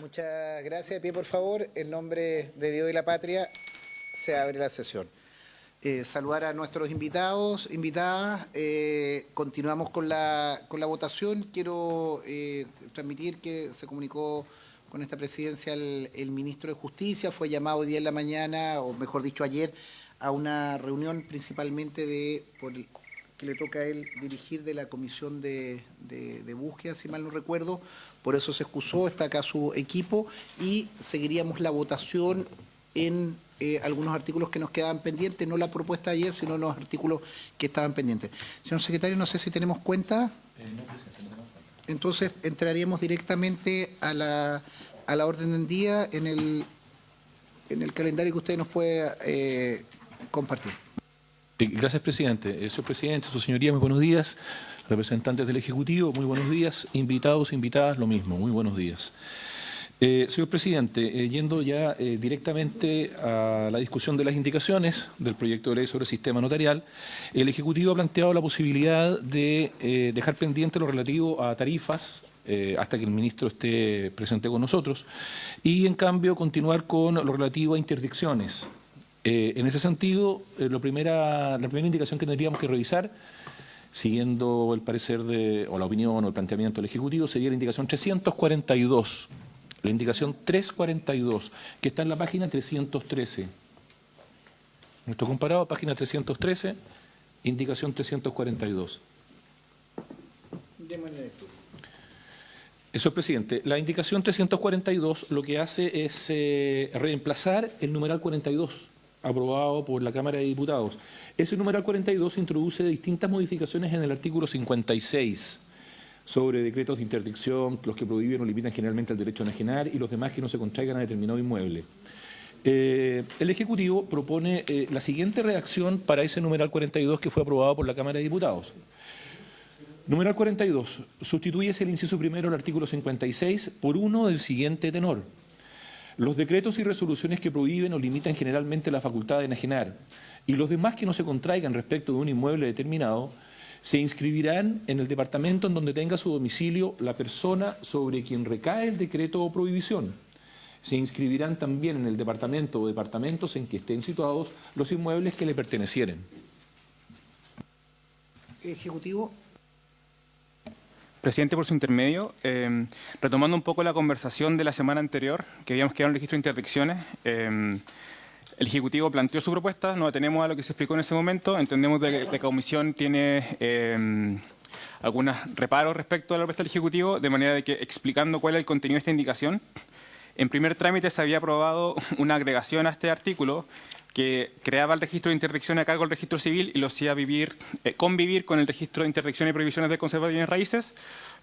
Muchas gracias. De pie, por favor. En nombre de Dios y la patria, se abre la sesión. Saludar a nuestros invitados, invitadas. Continuamos con la votación. Quiero transmitir que se comunicó con esta presidencia el ministro de Justicia. Fue llamado hoy día en la mañana, o mejor dicho ayer, a una reunión principalmente que le toca a él dirigir de la comisión de búsqueda, si mal no recuerdo. Por eso se excusó, está acá su equipo y seguiríamos la votación en algunos artículos que nos quedaban pendientes, no la propuesta de ayer, sino los artículos que estaban pendientes. Señor secretario, no sé si tenemos cuenta. No, presidente, no tenemos cuenta. Entonces entraríamos directamente a la orden del día en el calendario que usted nos puede compartir. Gracias, presidente. Señor presidente, su señoría, muy buenos días. Representantes del Ejecutivo, muy buenos días. Invitados, invitadas, lo mismo, muy buenos días. Señor presidente, yendo ya directamente a la discusión de las indicaciones del proyecto de ley sobre el sistema notarial, el Ejecutivo ha planteado la posibilidad de dejar pendiente lo relativo a tarifas hasta que el ministro esté presente con nosotros y, en cambio, continuar con lo relativo a interdicciones. En ese sentido, la primera indicación que tendríamos que revisar, siguiendo el parecer o la opinión o el planteamiento del Ejecutivo, sería la indicación 342, la indicación 342, que está en la página 313. Nuestro comparado, página 313, indicación 342. Démosle lectura. Señor presidente, la indicación 342 lo que hace es reemplazar el numeral 42, aprobado por la Cámara de Diputados. Ese numeral 42 introduce distintas modificaciones en el artículo 56 sobre decretos de interdicción, los que prohíben o limitan generalmente el derecho a enajenar y los demás que no se contraigan a determinado inmueble. El Ejecutivo propone la siguiente redacción para ese numeral 42 que fue aprobado por la Cámara de Diputados. Numeral 42. Sustituyese el inciso primero del artículo 56 por uno del siguiente tenor. Los decretos y resoluciones que prohíben o limitan generalmente la facultad de enajenar y los demás que no se contraigan respecto de un inmueble determinado se inscribirán en el departamento en donde tenga su domicilio la persona sobre quien recae el decreto o prohibición. Se inscribirán también en el departamento o departamentos en que estén situados los inmuebles que le pertenecieren. Ejecutivo. Presidente, por su intermedio, retomando un poco la conversación de la semana anterior, que habíamos quedado en el registro de interdicciones, el Ejecutivo planteó su propuesta, nos atenemos a lo que se explicó en ese momento, entendemos que la Comisión tiene algunos reparos respecto a la propuesta del Ejecutivo, de manera de que, explicando cuál es el contenido de esta indicación, en primer trámite se había aprobado una agregación a este artículo que creaba el registro de interdicción a cargo del registro civil y lo hacía convivir con el registro de interdicción y prohibiciones del conservador de bienes raíces.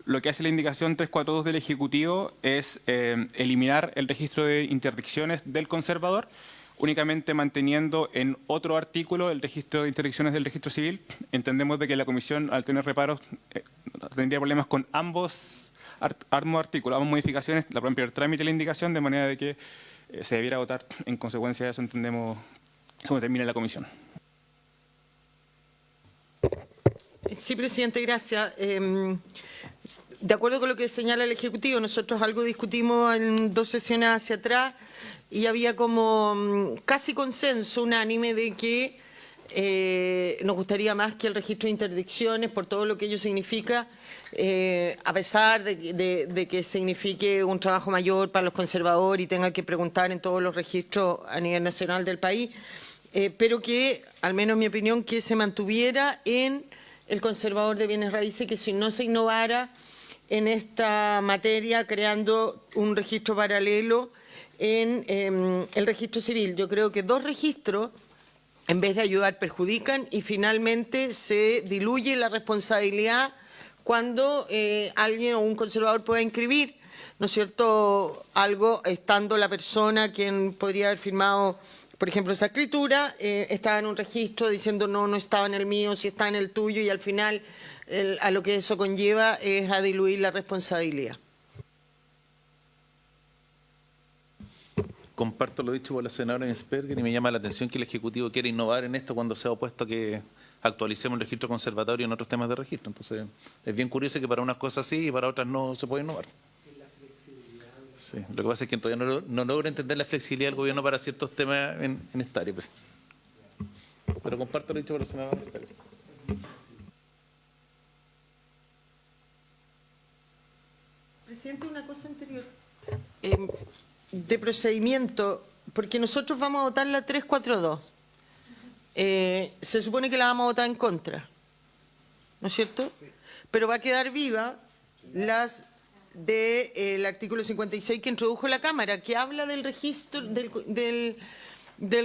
Lo que hace la indicación 342 del Ejecutivo es eliminar el registro de interdicciones del conservador, únicamente manteniendo en otro artículo el registro de interdicciones del registro civil. Entendemos de que la Comisión, al tener reparos, tendría problemas con ambos artículos, ambas modificaciones, la primer trámite de la indicación, de manera de que se debiera votar en consecuencia de eso, entendemos, según termine la comisión. Sí, presidente, gracias. De acuerdo con lo que señala el Ejecutivo, nosotros algo discutimos en 2 sesiones hacia atrás y había como casi consenso unánime de que nos gustaría más que el registro de interdicciones, por todo lo que ello significa, a pesar de que signifique un trabajo mayor para los conservadores y tenga que preguntar en todos los registros a nivel nacional del país, pero que, al menos en mi opinión, que se mantuviera en el conservador de bienes raíces, que si no se innovara en esta materia creando un registro paralelo en el registro civil. Yo creo que 2 registros, en vez de ayudar, perjudican y finalmente se diluye la responsabilidad cuando alguien o un conservador pueda inscribir, ¿no es cierto?, algo estando la persona quien podría haber firmado, por ejemplo, esa escritura, estaba en un registro diciendo no estaba en el mío, si está en el tuyo, y al final a lo que eso conlleva es a diluir la responsabilidad. Comparto lo dicho por la senadora Insperger y me llama la atención que el Ejecutivo quiere innovar en esto cuando se ha opuesto a que actualicemos el registro conservatorio en otros temas de registro. Entonces, es bien curioso que para unas cosas sí y para otras no se puede innovar. Sí, lo que pasa es que todavía no logro entender la flexibilidad del gobierno para ciertos temas en esta área. Pues. Pero comparto lo dicho por el senador Asperger. Presidente, una cosa anterior. De procedimiento, porque nosotros vamos a votar la 342. Se supone que la vamos a votar en contra, ¿no es cierto? Sí. Pero va a quedar viva las del artículo 56 que introdujo la Cámara, que habla del registro del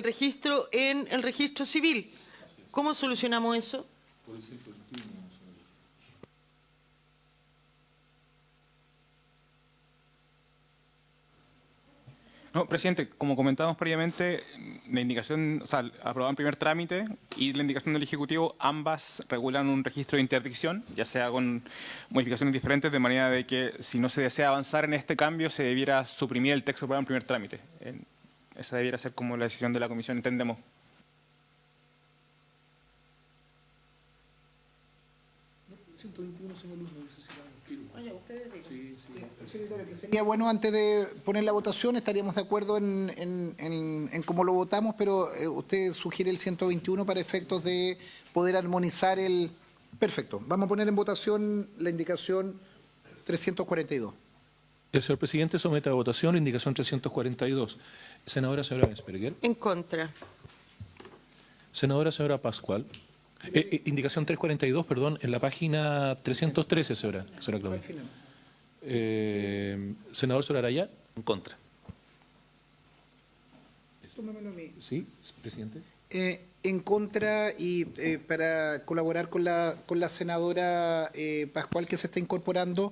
registro en el registro civil. ¿Cómo solucionamos eso? No, presidente, como comentábamos previamente, la indicación, o sea, aprobado en primer trámite y la indicación del Ejecutivo, ambas regulan un registro de interdicción, ya sea con modificaciones diferentes, de manera de que si no se desea avanzar en este cambio, se debiera suprimir el texto aprobado en primer trámite. Esa debiera ser como la decisión de la Comisión, entendemos. Secretario, que sería bueno, antes de poner la votación, estaríamos de acuerdo en cómo lo votamos, pero usted sugiere el 121 para efectos de poder armonizar el... Perfecto. Vamos a poner en votación la indicación 342. El señor presidente somete a votación la indicación 342. Senadora señora Asperger. En contra. Señora Pascual. Indicación 342, perdón, en la página 313, señora Claudia. Senador Soraraya. En contra. Sí, presidente. En contra y para colaborar con la senadora Pascual que se está incorporando,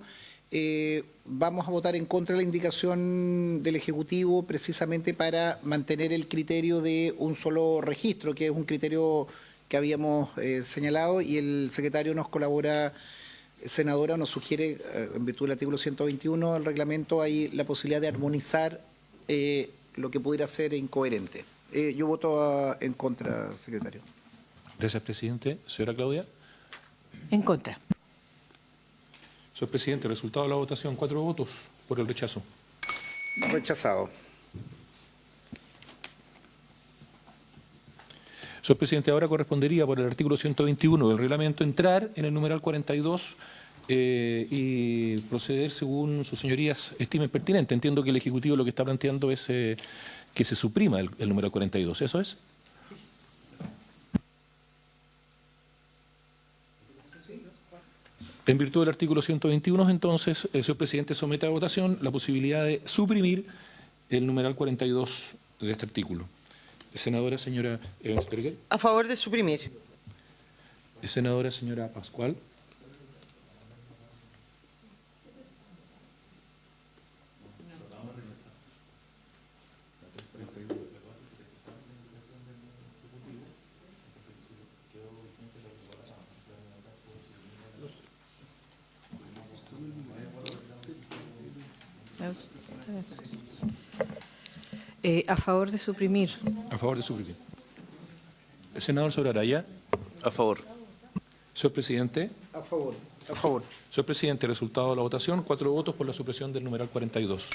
vamos a votar en contra de la indicación del Ejecutivo precisamente para mantener el criterio de un solo registro, que es un criterio que habíamos señalado, y el secretario nos colabora, senadora, nos sugiere, en virtud del artículo 121 del reglamento, hay la posibilidad de armonizar lo que pudiera ser incoherente. Yo voto en contra, secretario. Gracias, presidente. Señora Claudia. En contra. Señor presidente, resultado de la votación, 4 votos por el rechazo. Rechazado. Señor presidente, ahora correspondería por el artículo 121 del reglamento entrar en el numeral 42 y proceder según sus señorías estimen pertinente. Entiendo que el Ejecutivo lo que está planteando es que se suprima el numeral 42. ¿Eso es? En virtud del artículo 121, entonces, el señor presidente somete a votación la posibilidad de suprimir el numeral 42 de este artículo. Senadora señora Asperger. A favor de suprimir. Senadora señora Pascual. A favor de suprimir. A favor de suprimir. El senador Soraraya. A favor. Señor presidente. A favor. A favor. Señor presidente, resultado de la votación, 4 votos por la supresión del numeral 42.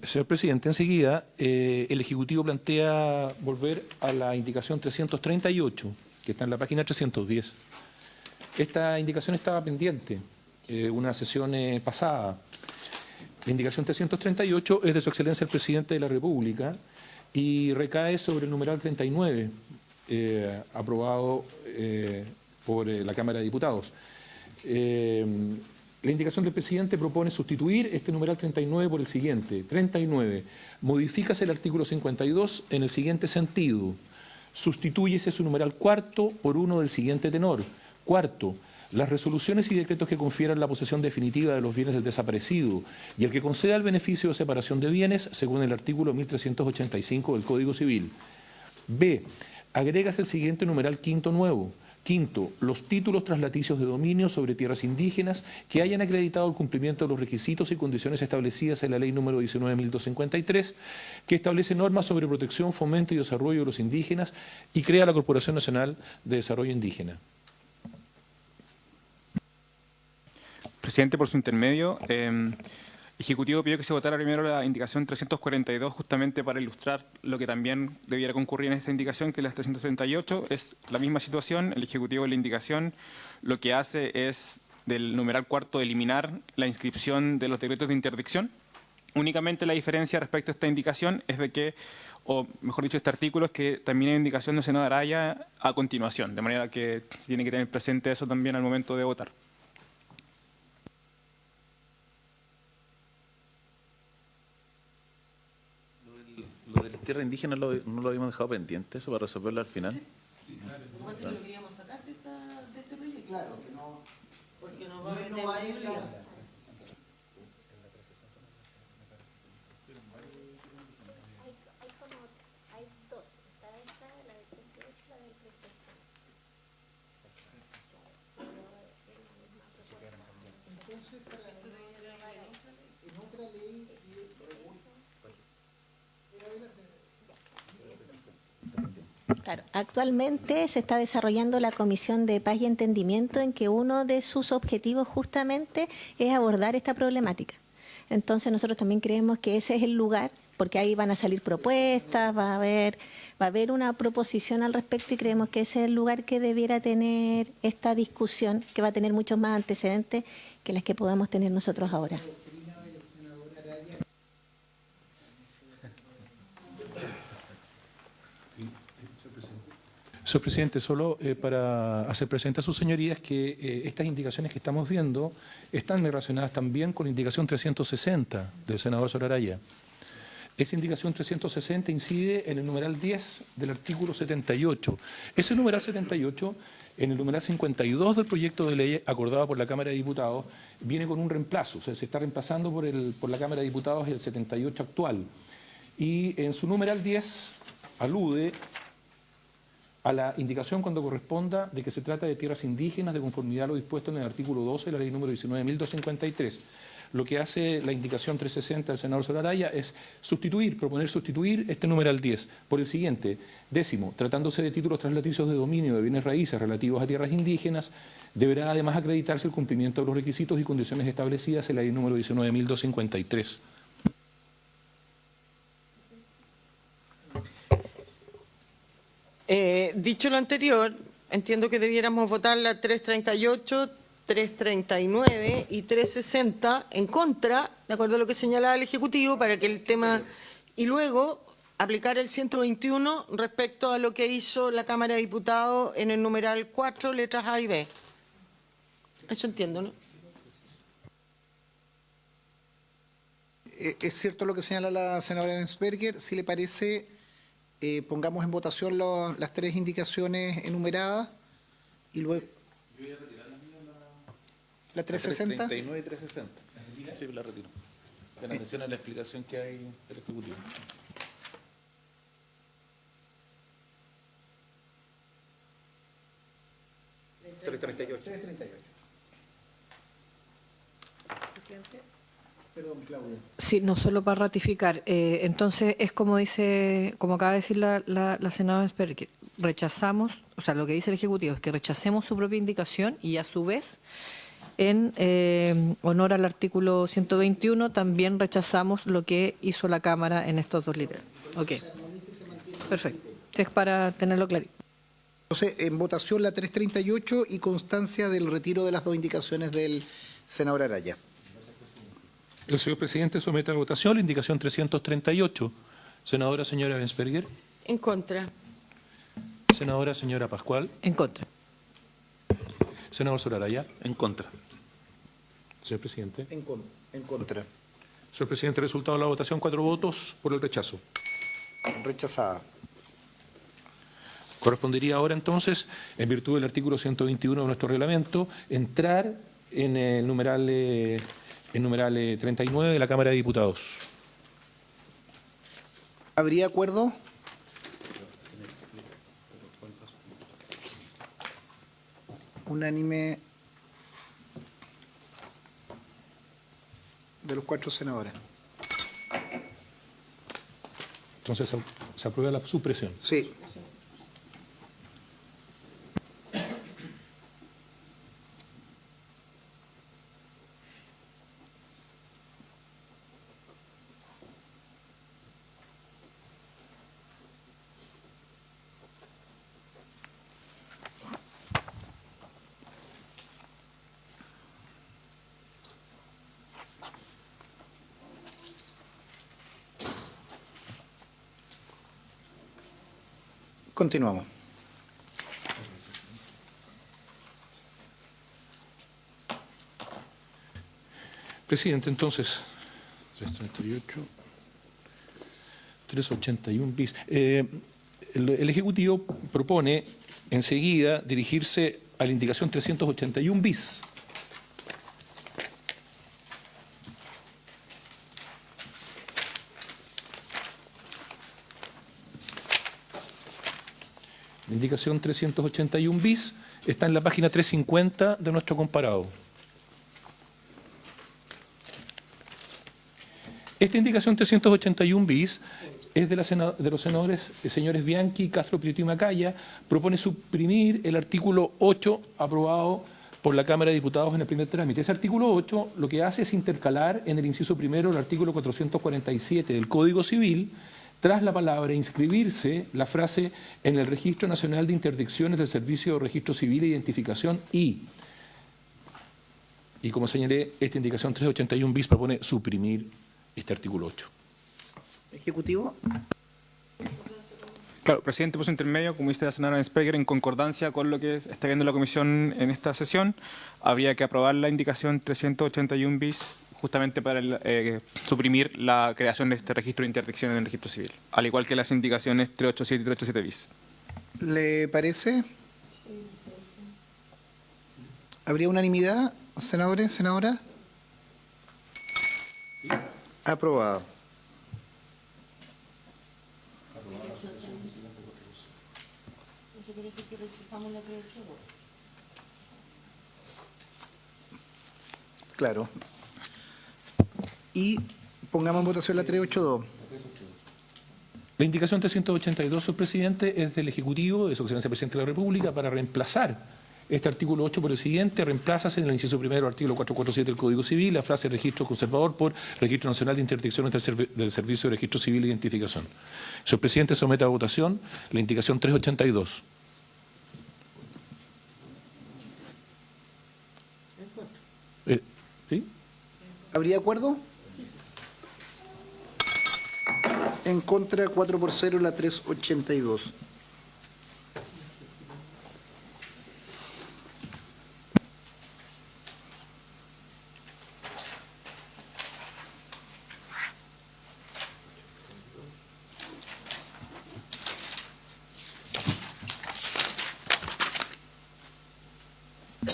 Señor presidente, enseguida el Ejecutivo plantea volver a la indicación 338, que está en la página 310. Esta indicación estaba pendiente, una sesión pasada. La indicación 338 es de Su Excelencia el Presidente de la República y recae sobre el numeral 39, aprobado por la Cámara de Diputados. La indicación del presidente propone sustituir este numeral 39 por el siguiente. 39. Modifícase el artículo 52 en el siguiente sentido. Sustitúyese su numeral cuarto por uno del siguiente tenor. Cuarto. Las resoluciones y decretos que confieran la posesión definitiva de los bienes del desaparecido y el que conceda el beneficio de separación de bienes según el artículo 1385 del Código Civil. B. Agrégase el siguiente numeral quinto nuevo. Quinto, los títulos traslaticios de dominio sobre tierras indígenas que hayan acreditado el cumplimiento de los requisitos y condiciones establecidas en la ley número 19.253, que establece normas sobre protección, fomento y desarrollo de los indígenas y crea la Corporación Nacional de Desarrollo Indígena. Presidente, por su intermedio, Ejecutivo pidió que se votara primero la indicación 342 justamente para ilustrar lo que también debiera concurrir en esta indicación, que es la 338. Es la misma situación, el Ejecutivo de la indicación lo que hace es del numeral cuarto eliminar la inscripción de los decretos de interdicción. Únicamente la diferencia respecto a esta indicación es de que, o mejor dicho, este artículo es que también hay indicación de Senado Araya a continuación, de manera que se tiene que tener presente eso también al momento de votar. Lo de las tierras indígenas no lo habíamos dejado pendiente, eso para resolverlo al final. Lo queríamos sacar de este proyecto. Claro, que no, Porque nos va a meter no va a ir en la- la- Hay dos, está esta, la del 38 y la del 360. en otra ley que Claro, actualmente se está desarrollando la Comisión de Paz y Entendimiento en que uno de sus objetivos justamente es abordar esta problemática. Entonces nosotros también creemos que ese es el lugar, porque ahí van a salir propuestas, va a haber una proposición al respecto y creemos que ese es el lugar que debiera tener esta discusión, que va a tener muchos más antecedentes que las que podamos tener nosotros ahora. Señor presidente, solo para hacer presente a sus señorías que estas indicaciones que estamos viendo están relacionadas también con la indicación 360 del senador Soraraya. Esa indicación 360 incide en el numeral 10 del artículo 78. Ese numeral 78, en el numeral 52 del proyecto de ley acordado por la Cámara de Diputados, viene con un reemplazo. O sea, se está reemplazando por la Cámara de Diputados el 78 actual. Y en su numeral 10 alude a la indicación cuando corresponda de que se trata de tierras indígenas de conformidad a lo dispuesto en el artículo 12 de la ley número 19.253. Lo que hace la indicación 360 del senador Soraraya es proponer sustituir este numeral 10 por el siguiente. Décimo, tratándose de títulos traslaticios de dominio de bienes raíces relativos a tierras indígenas, deberá además acreditarse el cumplimiento de los requisitos y condiciones establecidas en la ley número 19.253. Dicho lo anterior, entiendo que debiéramos votar la 338, 339 y 360 en contra, de acuerdo a lo que señalaba el Ejecutivo, para que el tema... Y luego aplicar el 121 respecto a lo que hizo la Cámara de Diputados en el numeral 4, letras A y B. Eso entiendo, ¿no? Es cierto lo que señala la senadora Ensperger. Si le parece, pongamos en votación las tres indicaciones enumeradas y luego... ¿La 360? 339 y 360. Sí, la retiro. En atención a la explicación que hay del Ejecutivo. Perdón, Claudia. Sí, no solo para ratificar. Entonces, es como dice, como acaba de decir la senadora Sperger, rechazamos, o sea, lo que dice el Ejecutivo es que rechacemos su propia indicación y a su vez, en honor al artículo 121, también rechazamos lo que hizo la Cámara en estos dos literales. Ok. Perfecto. Es para tenerlo claro. Entonces, en votación la 338 y constancia del retiro de las dos indicaciones del senador Araya. El señor presidente somete a votación la indicación 338. Senadora señora Ensperger. En contra. Senadora señora Pascual. En contra. Senador Soraraya. En contra. Señor presidente. En contra. Señor presidente, resultado de la votación, 4 votos por el rechazo. Rechazada. Correspondería ahora entonces, en virtud del artículo 121 de nuestro reglamento, entrar en el numeral 39 de la Cámara de Diputados. ¿Habría acuerdo? unánime de los 4 senadores. Entonces se aprueba la supresión. Sí. Continuamos. Presidente, entonces, 338, 381 bis. El Ejecutivo propone enseguida dirigirse a la indicación 381 bis. La indicación 381 bis está en la página 350 de nuestro comparado. Esta indicación 381 bis es de los senadores señores Bianchi, Castro Prieto y Macaya. Propone suprimir el artículo 8 aprobado por la Cámara de Diputados en el primer trámite. Ese artículo 8 lo que hace es intercalar en el inciso primero el artículo 447 del Código Civil, tras la palabra inscribirse, la frase en el Registro Nacional de Interdicciones del Servicio de Registro Civil e Identificación y como señalé, esta indicación 381 bis propone suprimir este artículo 8. Ejecutivo. Claro, presidente, puso intermedio, como dice la senadora Speger, en concordancia con lo que está viendo la comisión en esta sesión, habría que aprobar la indicación 381 bis justamente para suprimir la creación de este registro de interdicciones en el registro civil, al igual que las indicaciones 387 y 387 bis. ¿Le parece? ¿Habría unanimidad, senadores, senadoras? Sí. Aprobado. Claro. Y pongamos en votación la 382. La indicación 382, señor presidente, es del Ejecutivo, de su Excelencia Presidente de la República, para reemplazar este artículo 8 por el siguiente. Reemplázase en el inciso primero del artículo 447 del Código Civil la frase registro conservador por Registro Nacional de Interdicciones del Servicio de Registro Civil e Identificación. Señor presidente, somete a votación la indicación 382. ¿Sí? ¿Habría acuerdo? En contra, 4-0, la 382.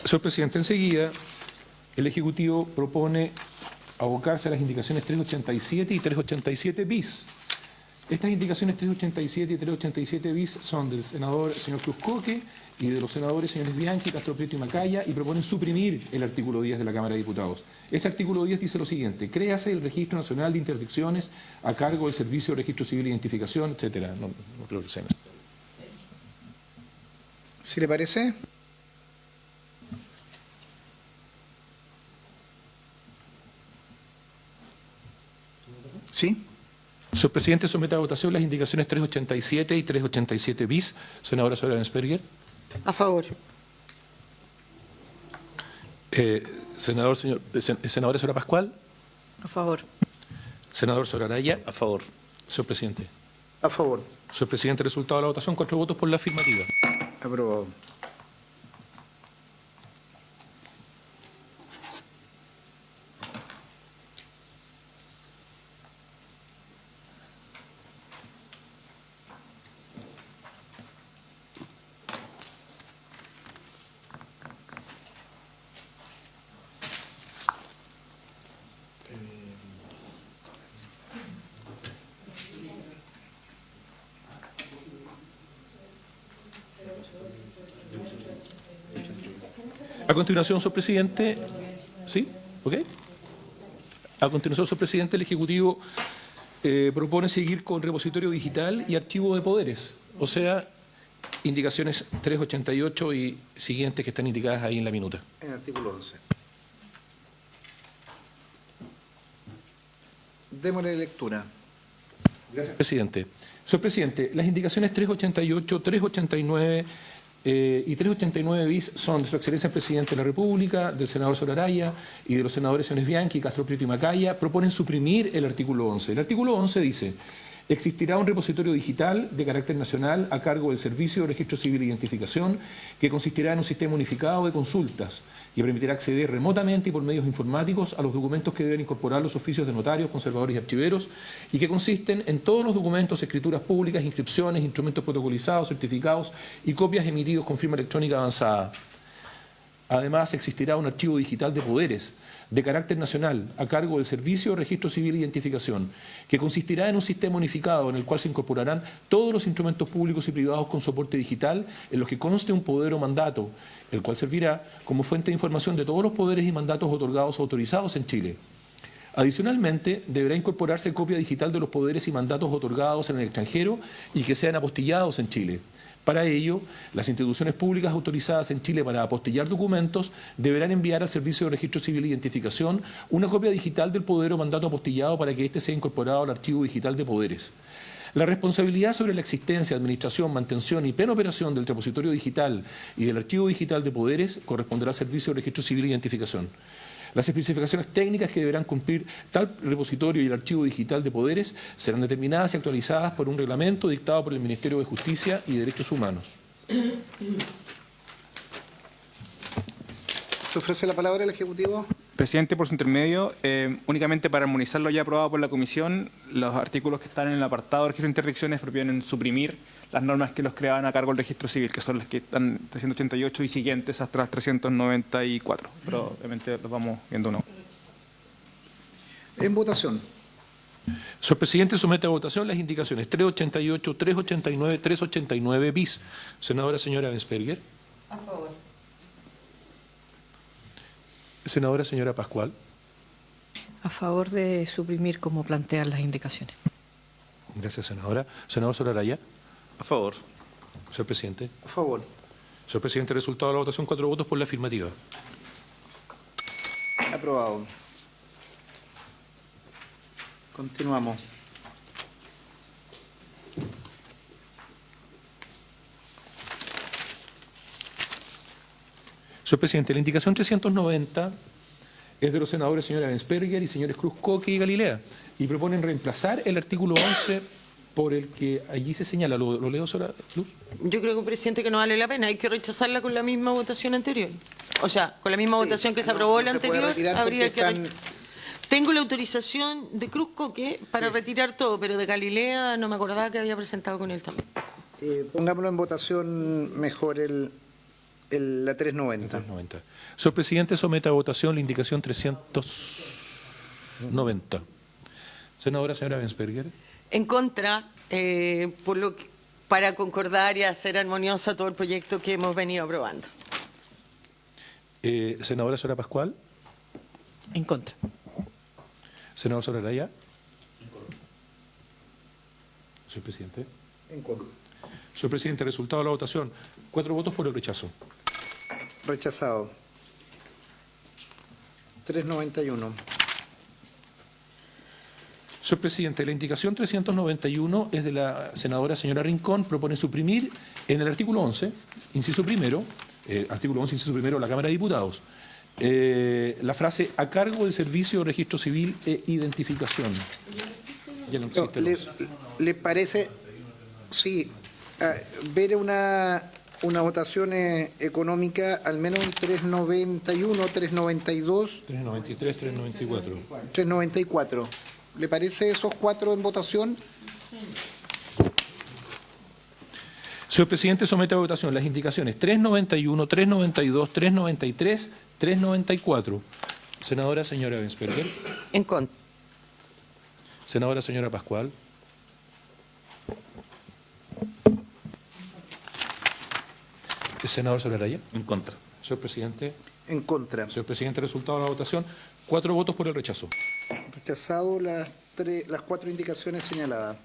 Señor presidente, enseguida el Ejecutivo propone abocarse a las indicaciones 387 y 387 bis. Estas indicaciones 387 y 387 bis son del senador señor Cruzcoque y de los senadores señores Bianchi, Castro Prieto y Macaya, y proponen suprimir el artículo 10 de la Cámara de Diputados. Ese artículo 10 dice lo siguiente: créase el Registro Nacional de Interdicciones a cargo del Servicio de Registro Civil e Identificación, etcétera. No creo que sea. ¿Sí le parece? ¿Sí? Señor presidente, somete a votación las indicaciones 387 y 387 bis. Senadora Soraya Ensperger. A favor. Senadora Sora Pascual. A favor. Senador Soraraya. A favor. Señor presidente. A favor. Señor presidente, resultado de la votación, 4 votos por la afirmativa. Aprobado. A continuación, señor presidente, ¿sí? ¿Ok? A continuación, señor presidente, el Ejecutivo propone seguir con repositorio digital y archivo de poderes, o sea, indicaciones 388 y siguientes que están indicadas ahí en la minuta. En el artículo 11. Démosle lectura. Gracias, presidente. Señor presidente, las indicaciones 388, 389 y 389 bis son de su excelencia el presidente de la República, del senador Soraraya y de los senadores Siones Bianchi, Castro Prieto y Macaya. Proponen suprimir el artículo 11. El artículo 11 dice: existirá un repositorio digital de carácter nacional a cargo del Servicio de Registro Civil e Identificación que consistirá en un sistema unificado de consultas y permitirá acceder remotamente y por medios informáticos a los documentos que deben incorporar los oficios de notarios, conservadores y archiveros y que consisten en todos los documentos, escrituras públicas, inscripciones, instrumentos protocolizados, certificados y copias emitidos con firma electrónica avanzada. Además, existirá un archivo digital de poderes de carácter nacional a cargo del Servicio de Registro Civil e Identificación, que consistirá en un sistema unificado en el cual se incorporarán todos los instrumentos públicos y privados con soporte digital en los que conste un poder o mandato, el cual servirá como fuente de información de todos los poderes y mandatos otorgados o autorizados en Chile. Adicionalmente, deberá incorporarse copia digital de los poderes y mandatos otorgados en el extranjero y que sean apostillados en Chile. Para ello, las instituciones públicas autorizadas en Chile para apostillar documentos deberán enviar al Servicio de Registro Civil e Identificación una copia digital del poder o mandato apostillado para que éste sea incorporado al archivo digital de poderes. La responsabilidad sobre la existencia, administración, mantención y plena operación del repositorio digital y del archivo digital de poderes corresponderá al Servicio de Registro Civil e Identificación. Las especificaciones técnicas que deberán cumplir tal repositorio y el archivo digital de poderes serán determinadas y actualizadas por un reglamento dictado por el Ministerio de Justicia y Derechos Humanos. ¿Se ofrece la palabra al Ejecutivo? Presidente, por su intermedio, únicamente para armonizar lo ya aprobado por la Comisión, los artículos que están en el apartado de registro de interdicciones proponen suprimir las normas que los creaban a cargo del registro civil, que son las que están 388 y siguientes hasta las 394. Pero obviamente los vamos viendo uno. En votación. Señor presidente, somete a votación las indicaciones 388, 389, 389 bis. Senadora señora Bensperger. A favor. Senadora señora Pascual. A favor de suprimir como plantean las indicaciones. Gracias, senadora. Senador Soraraya. A favor. Señor presidente. A favor. Señor presidente, resultado de la votación, 4 votos por la afirmativa. Aprobado. Continuamos. Señor presidente, la indicación 390 es de los senadores señora Bensperger y señores Cruz Coque y Galilea y proponen reemplazar el artículo 11 por el que allí se señala. ¿Lo leo, Sora Luz? Yo creo, presidente, que no vale la pena. Hay que rechazarla con la misma votación anterior. O sea, con la misma votación que se aprobó la no se puede anterior, retirar habría porque que... están- Tengo la autorización de Cruz Coque para retirar todo, pero de Galilea no me acordaba que había presentado con él también. Pongámoslo en votación mejor la 390. 390. Señor presidente, somete a votación la indicación 390. Senadora señora Bensperger. En contra, para concordar y hacer armoniosa todo el proyecto que hemos venido aprobando. Senadora señora Pascual. En contra. Senador Soraraya. Señor presidente. En contra. Señor presidente, resultado de la votación, 4 votos por el rechazo. Rechazado. 391. Señor presidente, la indicación 391 es de la senadora señora Rincón, propone suprimir en el artículo 11, inciso primero, artículo 11, inciso primero de la Cámara de Diputados, la frase a cargo del Servicio de Registro Civil e Identificación. Ya no existe el 11. ¿Le parece, sí, ver una votación económica, al menos el 391, 392, 393, 394. 394? ¿Le parece esos 4 en votación? Señor presidente, somete a votación las indicaciones 391, 392, 393, 394. Senadora señora Bensperger. En contra. Senadora señora Pascual. Senador Soraraya. En contra. Señor presidente. En contra. Señor presidente, resultado de la votación. 4 votos por el rechazo. Rechazado las 4 indicaciones señaladas.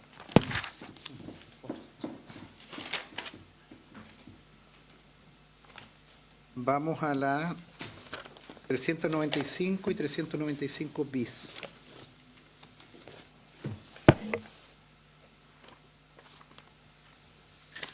Vamos a la 395 y 395 bis.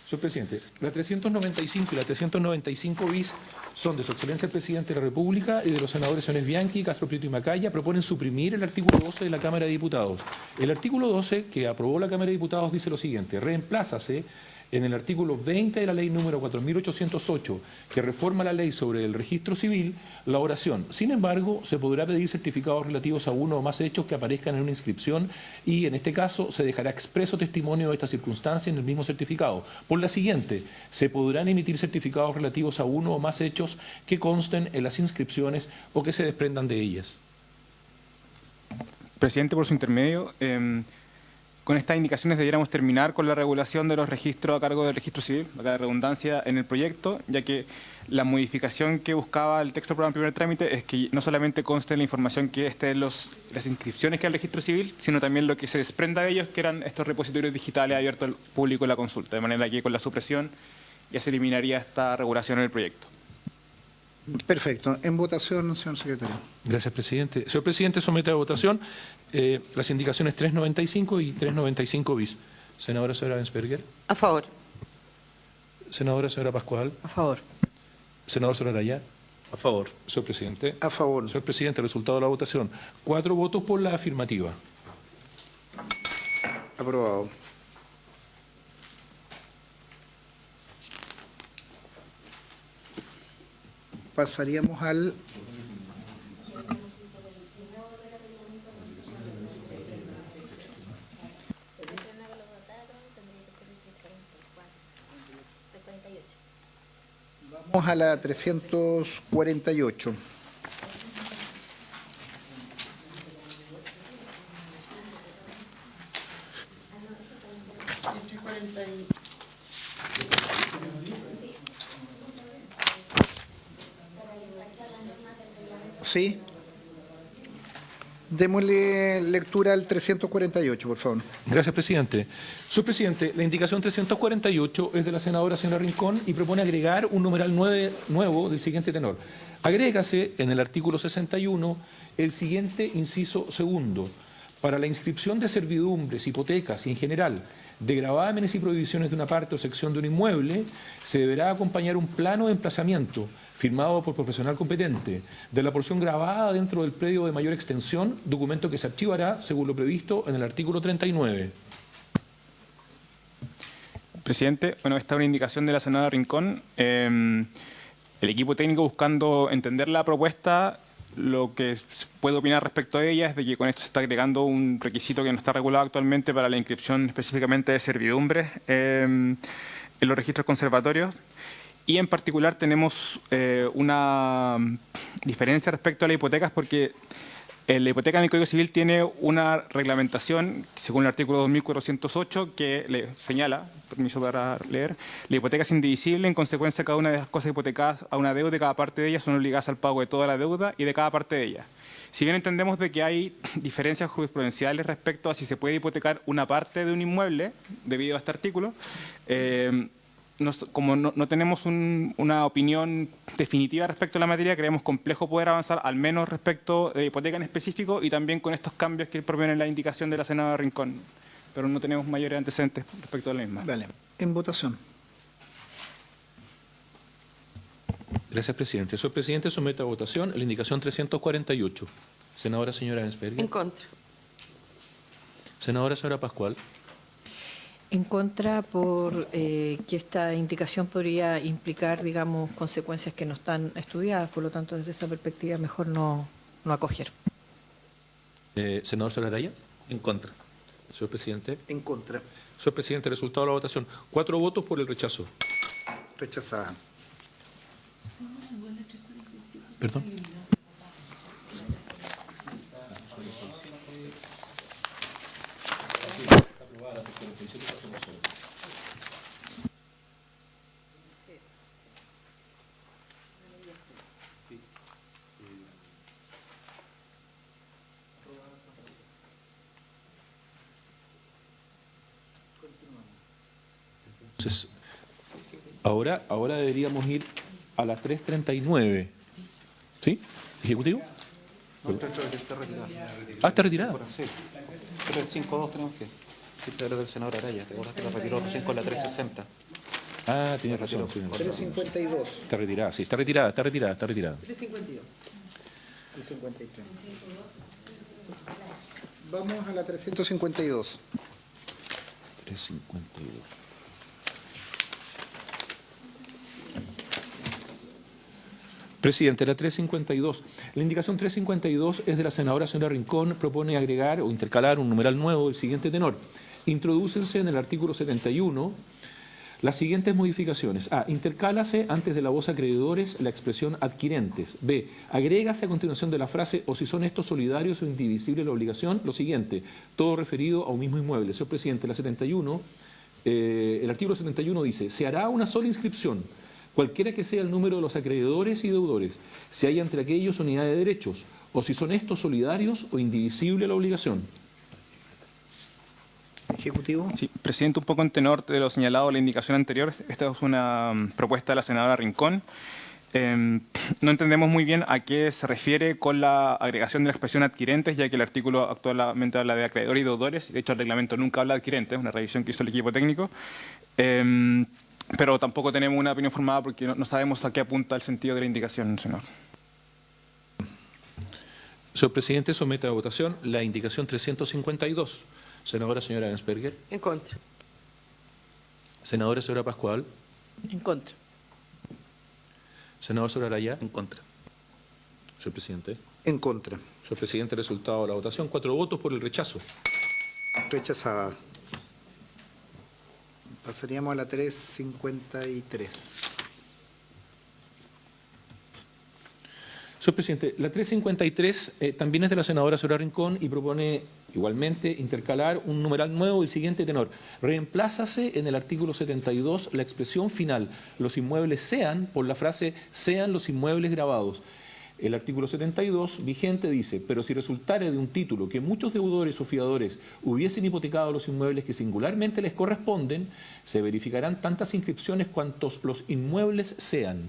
Señor presidente, la 395 y la 395 bis son de Su Excelencia el Presidente de la República y de los senadores Sones Bianchi, Castro Prieto y Macaya. Proponen suprimir el artículo 12 de la Cámara de Diputados. El artículo 12 que aprobó la Cámara de Diputados dice lo siguiente: reemplázase en el artículo 20 de la ley número 4.808, que reforma la ley sobre el registro civil, la oración. Sin embargo, se podrá pedir certificados relativos a uno o más hechos que aparezcan en una inscripción y, en este caso, se dejará expreso testimonio de esta circunstancia en el mismo certificado. Por la siguiente, se podrán emitir certificados relativos a uno o más hechos que consten en las inscripciones o que se desprendan de ellas. Presidente, por su intermedio, con estas indicaciones debiéramos terminar con la regulación de los registros a cargo del registro civil, acá de redundancia en el proyecto, ya que la modificación que buscaba el texto aprobado en primer trámite es que no solamente conste la información que esté en las inscripciones que hay al registro civil, sino también lo que se desprenda de ellos, que eran estos repositorios digitales abiertos al público en la consulta, de manera que con la supresión ya se eliminaría esta regulación en el proyecto. Perfecto. En votación, señor secretario. Gracias, presidente. Señor presidente, somete a votación las indicaciones 395 y 395 bis. Senadora señora Bensberger. A favor. Senadora señora Pascual. A favor. Senador señor Araya. A favor. Señor presidente. A favor. Señor presidente, resultado de la votación. 4 votos por la afirmativa. Aprobado. Pasaríamos al vamos a la 348. Sí. Démosle lectura al 348, por favor. Gracias, presidente. Señor presidente, la indicación 348 es de la senadora señora Rincón y propone agregar un numeral nuevo del siguiente tenor. Agrégase en el artículo 61 el siguiente inciso segundo. Para la inscripción de servidumbres, hipotecas y en general de gravámenes y prohibiciones de una parte o sección de un inmueble, se deberá acompañar un plano de emplazamiento firmado por profesional competente de la porción grabada dentro del predio de mayor extensión, documento que se archivará según lo previsto en el artículo 39. Presidente, bueno, esta es una indicación de la senadora Rincón. El equipo técnico, buscando entender la propuesta, lo que puedo opinar respecto a ella es de que con esto se está agregando un requisito que no está regulado actualmente para la inscripción específicamente de servidumbres en los registros conservatorios. Y en particular tenemos una diferencia respecto a las hipotecas, porque la hipoteca en el Código Civil tiene una reglamentación, según el artículo 2408, que le señala, permiso para leer, la hipoteca es indivisible, en consecuencia cada una de las cosas hipotecadas a una deuda y cada parte de ellas son obligadas al pago de toda la deuda y de cada parte de ellas. Si bien entendemos de que hay diferencias jurisprudenciales respecto a si se puede hipotecar una parte de un inmueble debido a este artículo, como no tenemos una opinión definitiva respecto a la materia, creemos complejo poder avanzar, al menos respecto de hipoteca en específico y también con estos cambios que provienen la indicación de la senadora Rincón. Pero no tenemos mayores antecedentes respecto a la misma. Vale. En votación. Gracias, presidente. Señor presidente, somete a votación la indicación 348. Senadora señora Bensberger. En contra. Senadora señora Pascual. En contra por que esta indicación podría implicar, digamos, consecuencias que no están estudiadas, por lo tanto, desde esa perspectiva mejor no acoger. Senador Solaraya. En contra. Señor presidente. En contra. Señor presidente, resultado de la votación. 4 votos por el rechazo. Rechazada. Perdón. Entonces, ahora deberíamos ir a la 339. ¿Sí? ¿Ejecutivo? Ah, está retirada. Sí, pero el 5.2 tenemos que... Sí, pero del senador Araya, ¿te acuerdas que la retiró recién con la 360? Ah, tiene razón. Tiene razón. 352. Está retirada, sí, está retirada. 352. 353. Vamos a la 352. 352. Presidente, la 352. La indicación 352 es de la senadora señora Rincón. Propone agregar o intercalar un numeral nuevo del siguiente tenor. Introdúcense en el artículo 71 las siguientes modificaciones. A. Intercálase antes de la voz acreedores la expresión adquirentes. B. Agrégase a continuación de la frase o si son estos solidarios o indivisibles la obligación, lo siguiente. Todo referido a un mismo inmueble. Señor Presidente, la 71, el artículo 71 dice, se hará una sola inscripción, cualquiera que sea el número de los acreedores y deudores, si hay entre aquellos unidad de derechos, o si son estos solidarios o indivisible la obligación. Ejecutivo. Sí, presidente, un poco en tenor de lo señalado en la indicación anterior, esta es una propuesta de la senadora Rincón. No entendemos muy bien a qué se refiere con la agregación de la expresión adquirentes, ya que el artículo actualmente habla de acreedores y deudores, de hecho el reglamento nunca habla de adquirentes, es una revisión que hizo el equipo técnico. Pero tampoco tenemos una opinión formada porque no sabemos a qué apunta el sentido de la indicación, senador. Señor Presidente, somete a votación la indicación 352. Senadora señora Ensperger. En contra. Senadora señora Pascual. En contra. Senador señora Araya. En contra. Señor Presidente. En contra. Señor Presidente, resultado de la votación. 4 votos por el rechazo. Rechazada. Pasaríamos a la 353. Señor Presidente, la 353 también es de la senadora Sora Rincón y propone igualmente intercalar un numeral nuevo del siguiente tenor. Reemplázase en el artículo 72 la expresión final, los inmuebles sean, por la frase sean los inmuebles grabados. El artículo 72 vigente dice, pero si resultare de un título que muchos deudores o fiadores hubiesen hipotecado los inmuebles que singularmente les corresponden, se verificarán tantas inscripciones cuantos los inmuebles sean.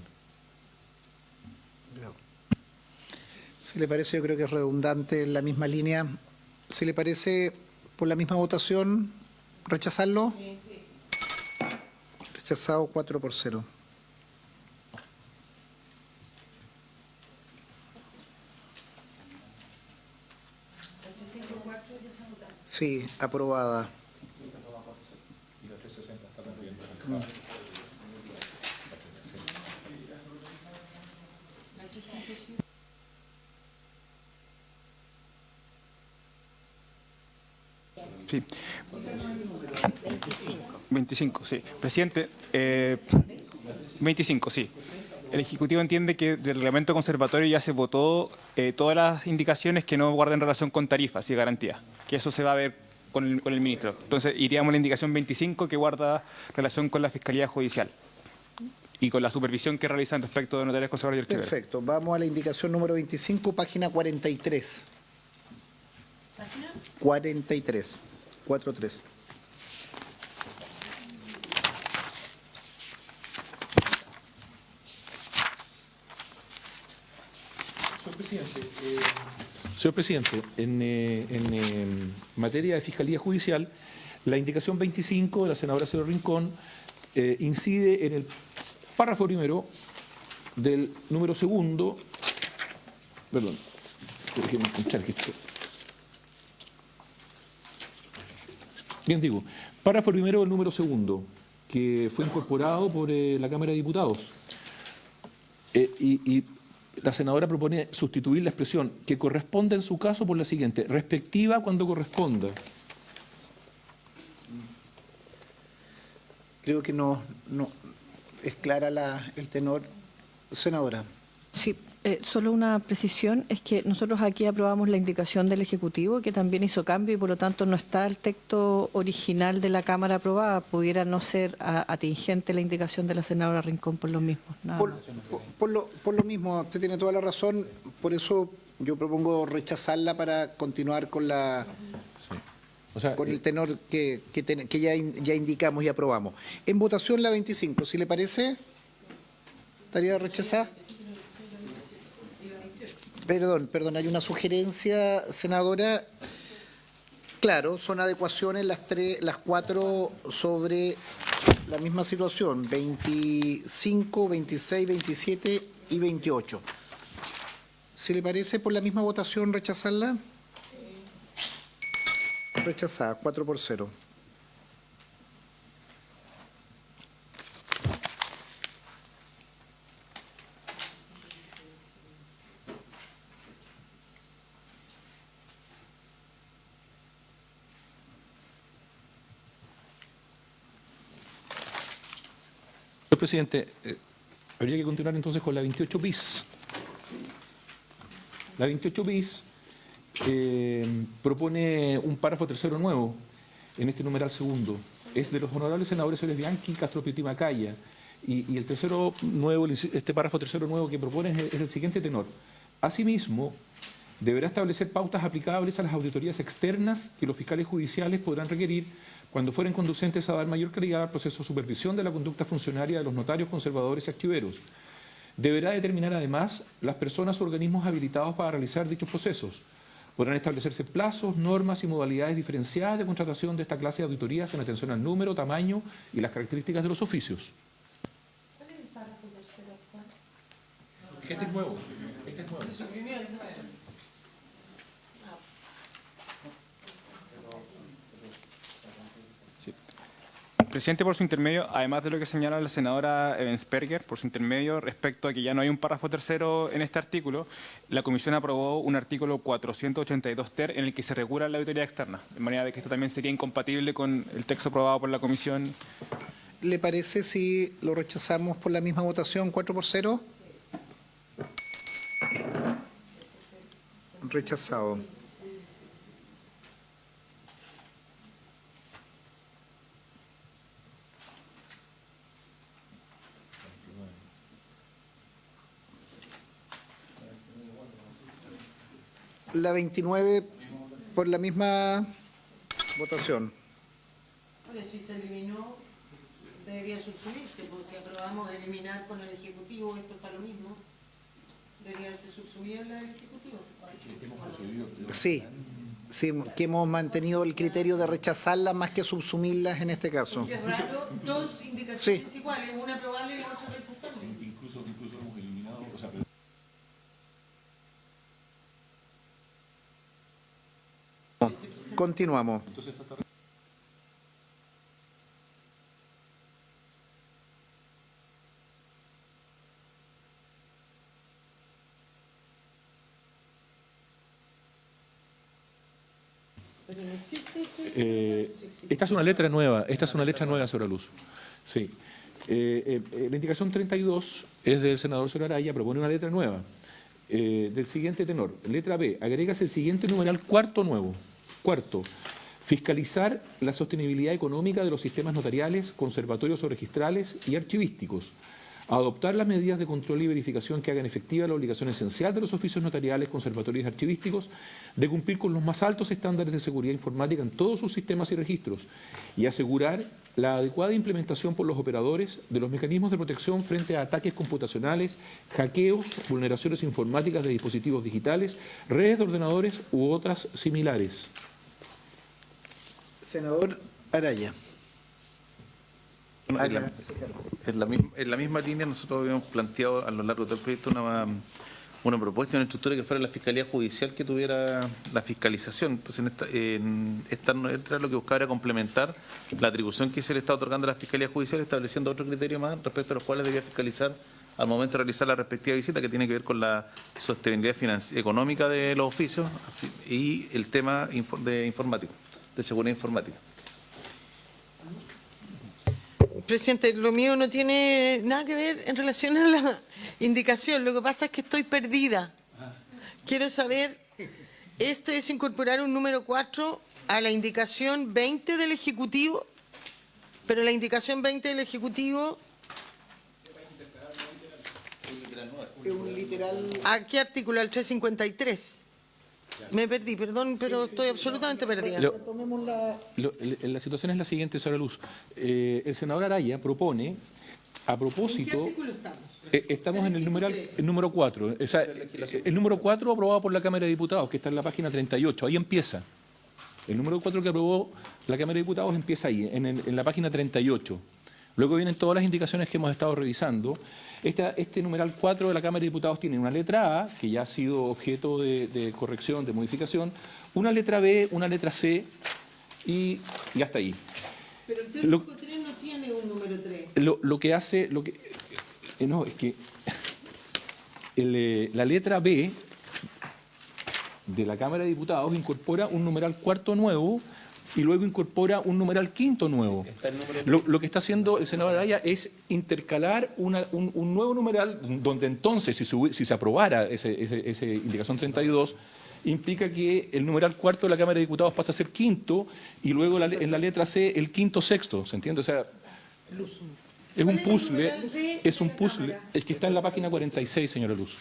Si le parece, yo creo que es redundante en la misma línea. Si le parece, por la misma votación, rechazarlo. Rechazado 4-0. Sí, aprobada. Sí. 25, sí. Presidente, 25, sí. El Ejecutivo entiende que del reglamento conservatorio ya se votó todas las indicaciones que no guarden relación con tarifas y garantías, que eso se va a ver con el ministro. Entonces, iríamos a la indicación 25 que guarda relación con la Fiscalía Judicial y con la supervisión que realizan respecto de notarios conservadores y archiveros. Perfecto. Vamos a la indicación número 25, página 43. ¿Página? 43. 4-3. Señor Presidente, en materia de Fiscalía Judicial, la indicación 25 de la senadora Sora Rincón incide en el párrafo primero del número segundo, perdón, déjenme encontrar que esto. Bien, digo, párrafo primero del número segundo, que fue incorporado por la Cámara de Diputados. Y la senadora propone sustituir la expresión que corresponde en su caso por la siguiente, respectiva cuando corresponda. Creo que no es clara el tenor. Senadora. Sí, solo una precisión, es que nosotros aquí aprobamos la indicación del Ejecutivo, que también hizo cambio y por lo tanto no está el texto original de la Cámara aprobada. Pudiera no ser atingente la indicación de la senadora Rincón por lo mismo. Por lo mismo, usted tiene toda la razón, por eso yo propongo rechazarla para continuar con la... Sí. O sea, con el tenor que ya indicamos y aprobamos. En votación la 25, si le parece, estaría rechazada. Perdón, hay una sugerencia, senadora. Claro, son adecuaciones las cuatro sobre la misma situación, 25, 26, 27 y 28. Si le parece, por la misma votación, rechazarla. Rechazada, 4-0. Señor presidente, habría que continuar entonces con la 28 bis. La 28 bis propone un párrafo tercero nuevo en este numeral segundo. Es de los honorables senadores Soles Bianchi, Castro Piotti Macaya. Y el tercero nuevo, este párrafo tercero nuevo que propone es el siguiente tenor. Asimismo, deberá establecer pautas aplicables a las auditorías externas que los fiscales judiciales podrán requerir cuando fueren conducentes a dar mayor calidad al proceso de supervisión de la conducta funcionaria de los notarios, conservadores y archiveros. Deberá determinar además las personas o organismos habilitados para realizar dichos procesos. Podrán establecerse plazos, normas y modalidades diferenciadas de contratación de esta clase de auditorías en atención al número, tamaño y las características de los oficios. ¿Cuál es el párrafo tercero actual? Este es nuevo. Este es nuevo. Presidente, por su intermedio, además de lo que señala la senadora Ebensperger, por su intermedio, respecto a que ya no hay un párrafo tercero en este artículo, la Comisión aprobó un artículo 482 ter en el que se regula la auditoría externa, de manera de que esto también sería incompatible con el texto aprobado por la Comisión. ¿Le parece si lo rechazamos por la misma votación, 4-0? Rechazado. La 29 por la misma votación. Bueno, si se eliminó, debería subsumirse, porque si aprobamos eliminar con el Ejecutivo, esto es para lo mismo, debería haberse subsumido la del Ejecutivo. Sí, que hemos mantenido el criterio de rechazarlas más que subsumirlas en este caso. Qué raro, dos indicaciones iguales, una aprobable y la otra rechazable. Incluso hemos eliminado, o sea, Continuamos. Pero no existe ese... esta es una letra nueva, sobre luz. Sí. La indicación 32 es del senador Soraraya, propone una letra nueva. Del siguiente tenor. Letra B, agregas el siguiente numeral cuarto nuevo. Cuarto, fiscalizar la sostenibilidad económica de los sistemas notariales, conservatorios o registrales y archivísticos. Adoptar las medidas de control y verificación que hagan efectiva la obligación esencial de los oficios notariales, conservatorios y archivísticos de cumplir con los más altos estándares de seguridad informática en todos sus sistemas y registros y asegurar la adecuada implementación por los operadores de los mecanismos de protección frente a ataques computacionales, hackeos, vulneraciones informáticas de dispositivos digitales, redes de ordenadores u otras similares. Senador Araya. Bueno, en la misma línea nosotros habíamos planteado a lo largo del proyecto una propuesta, una estructura que fuera la Fiscalía Judicial que tuviera la fiscalización. Entonces, esta era lo que buscaba era complementar la atribución que se le está otorgando a la Fiscalía Judicial, estableciendo otro criterio más respecto a los cuales debía fiscalizar al momento de realizar la respectiva visita, que tiene que ver con la sostenibilidad económica de los oficios y el tema de informático, de seguridad informática. Presidente, lo mío no tiene nada que ver en relación a la indicación. Lo que pasa es que estoy perdida. Quiero saber, este es incorporar un número 4 a la indicación 20 del Ejecutivo, pero la indicación 20 del Ejecutivo... Es un literal... ¿A qué artículo? Al 353. Me perdí, perdón, pero estoy absolutamente perdida. Tomemos la... La situación es la siguiente, señora Luz. El senador Araya propone, a propósito... estamos? Estamos en el número 4. O sea, el número 4 aprobado por la Cámara de Diputados, que está en la página 38. Ahí empieza. El número 4 que aprobó la Cámara de Diputados empieza ahí, en la página 38. Luego vienen todas las indicaciones que hemos estado revisando. Este numeral 4 de la Cámara de Diputados tiene una letra A, que ya ha sido objeto de corrección, de modificación, una letra B, una letra C, y hasta ahí. Pero el 353 no tiene un número 3. Lo que hace... no, es que la letra B de la Cámara de Diputados incorpora un numeral cuarto nuevo y luego incorpora un numeral quinto nuevo. Lo que está haciendo el senador Araya es intercalar un nuevo numeral donde entonces, si se aprobara esa indicación 32, implica que el numeral cuarto de la Cámara de Diputados pasa a ser quinto y luego en la letra C el quinto sexto, ¿se entiende? O sea, es un puzzle, es que está en la página 46, señora Luz.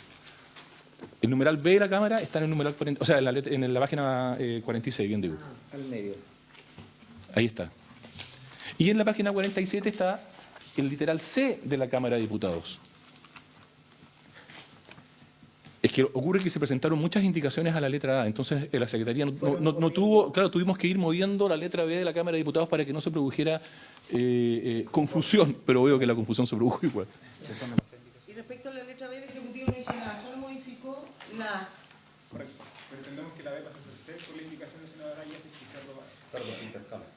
El numeral B de la Cámara está en el numeral 40, o sea, en la página 46, bien digo. Al medio. Ahí está. Y en la página 47 está el literal C de la Cámara de Diputados. Es que ocurre que se presentaron muchas indicaciones a la letra A, entonces la Secretaría no tuvo, claro, tuvimos que ir moviendo la letra B de la Cámara de Diputados para que no se produjera confusión, pero veo que la confusión se produjo igual. Y respecto a la letra B, el Ejecutivo no hizo nada, solo modificó la... Correcto. Pretendemos que la B pase a ser C por la indicación del senador Araya si se aprueba.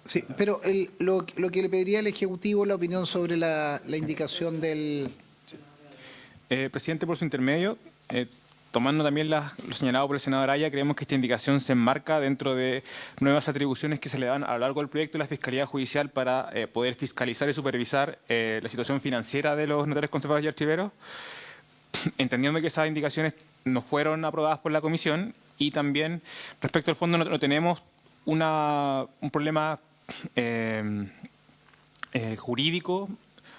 Sí, pero lo que le pediría al Ejecutivo la opinión sobre la indicación del... Presidente, por su intermedio, tomando también lo señalado por el senador Araya, creemos que esta indicación se enmarca dentro de nuevas atribuciones que se le dan a lo largo del proyecto de la Fiscalía Judicial para poder fiscalizar y supervisar la situación financiera de los notarios conservadores y archiveros, entendiendo que esas indicaciones no fueron aprobadas por la Comisión y también respecto al fondo no tenemos un problema jurídico.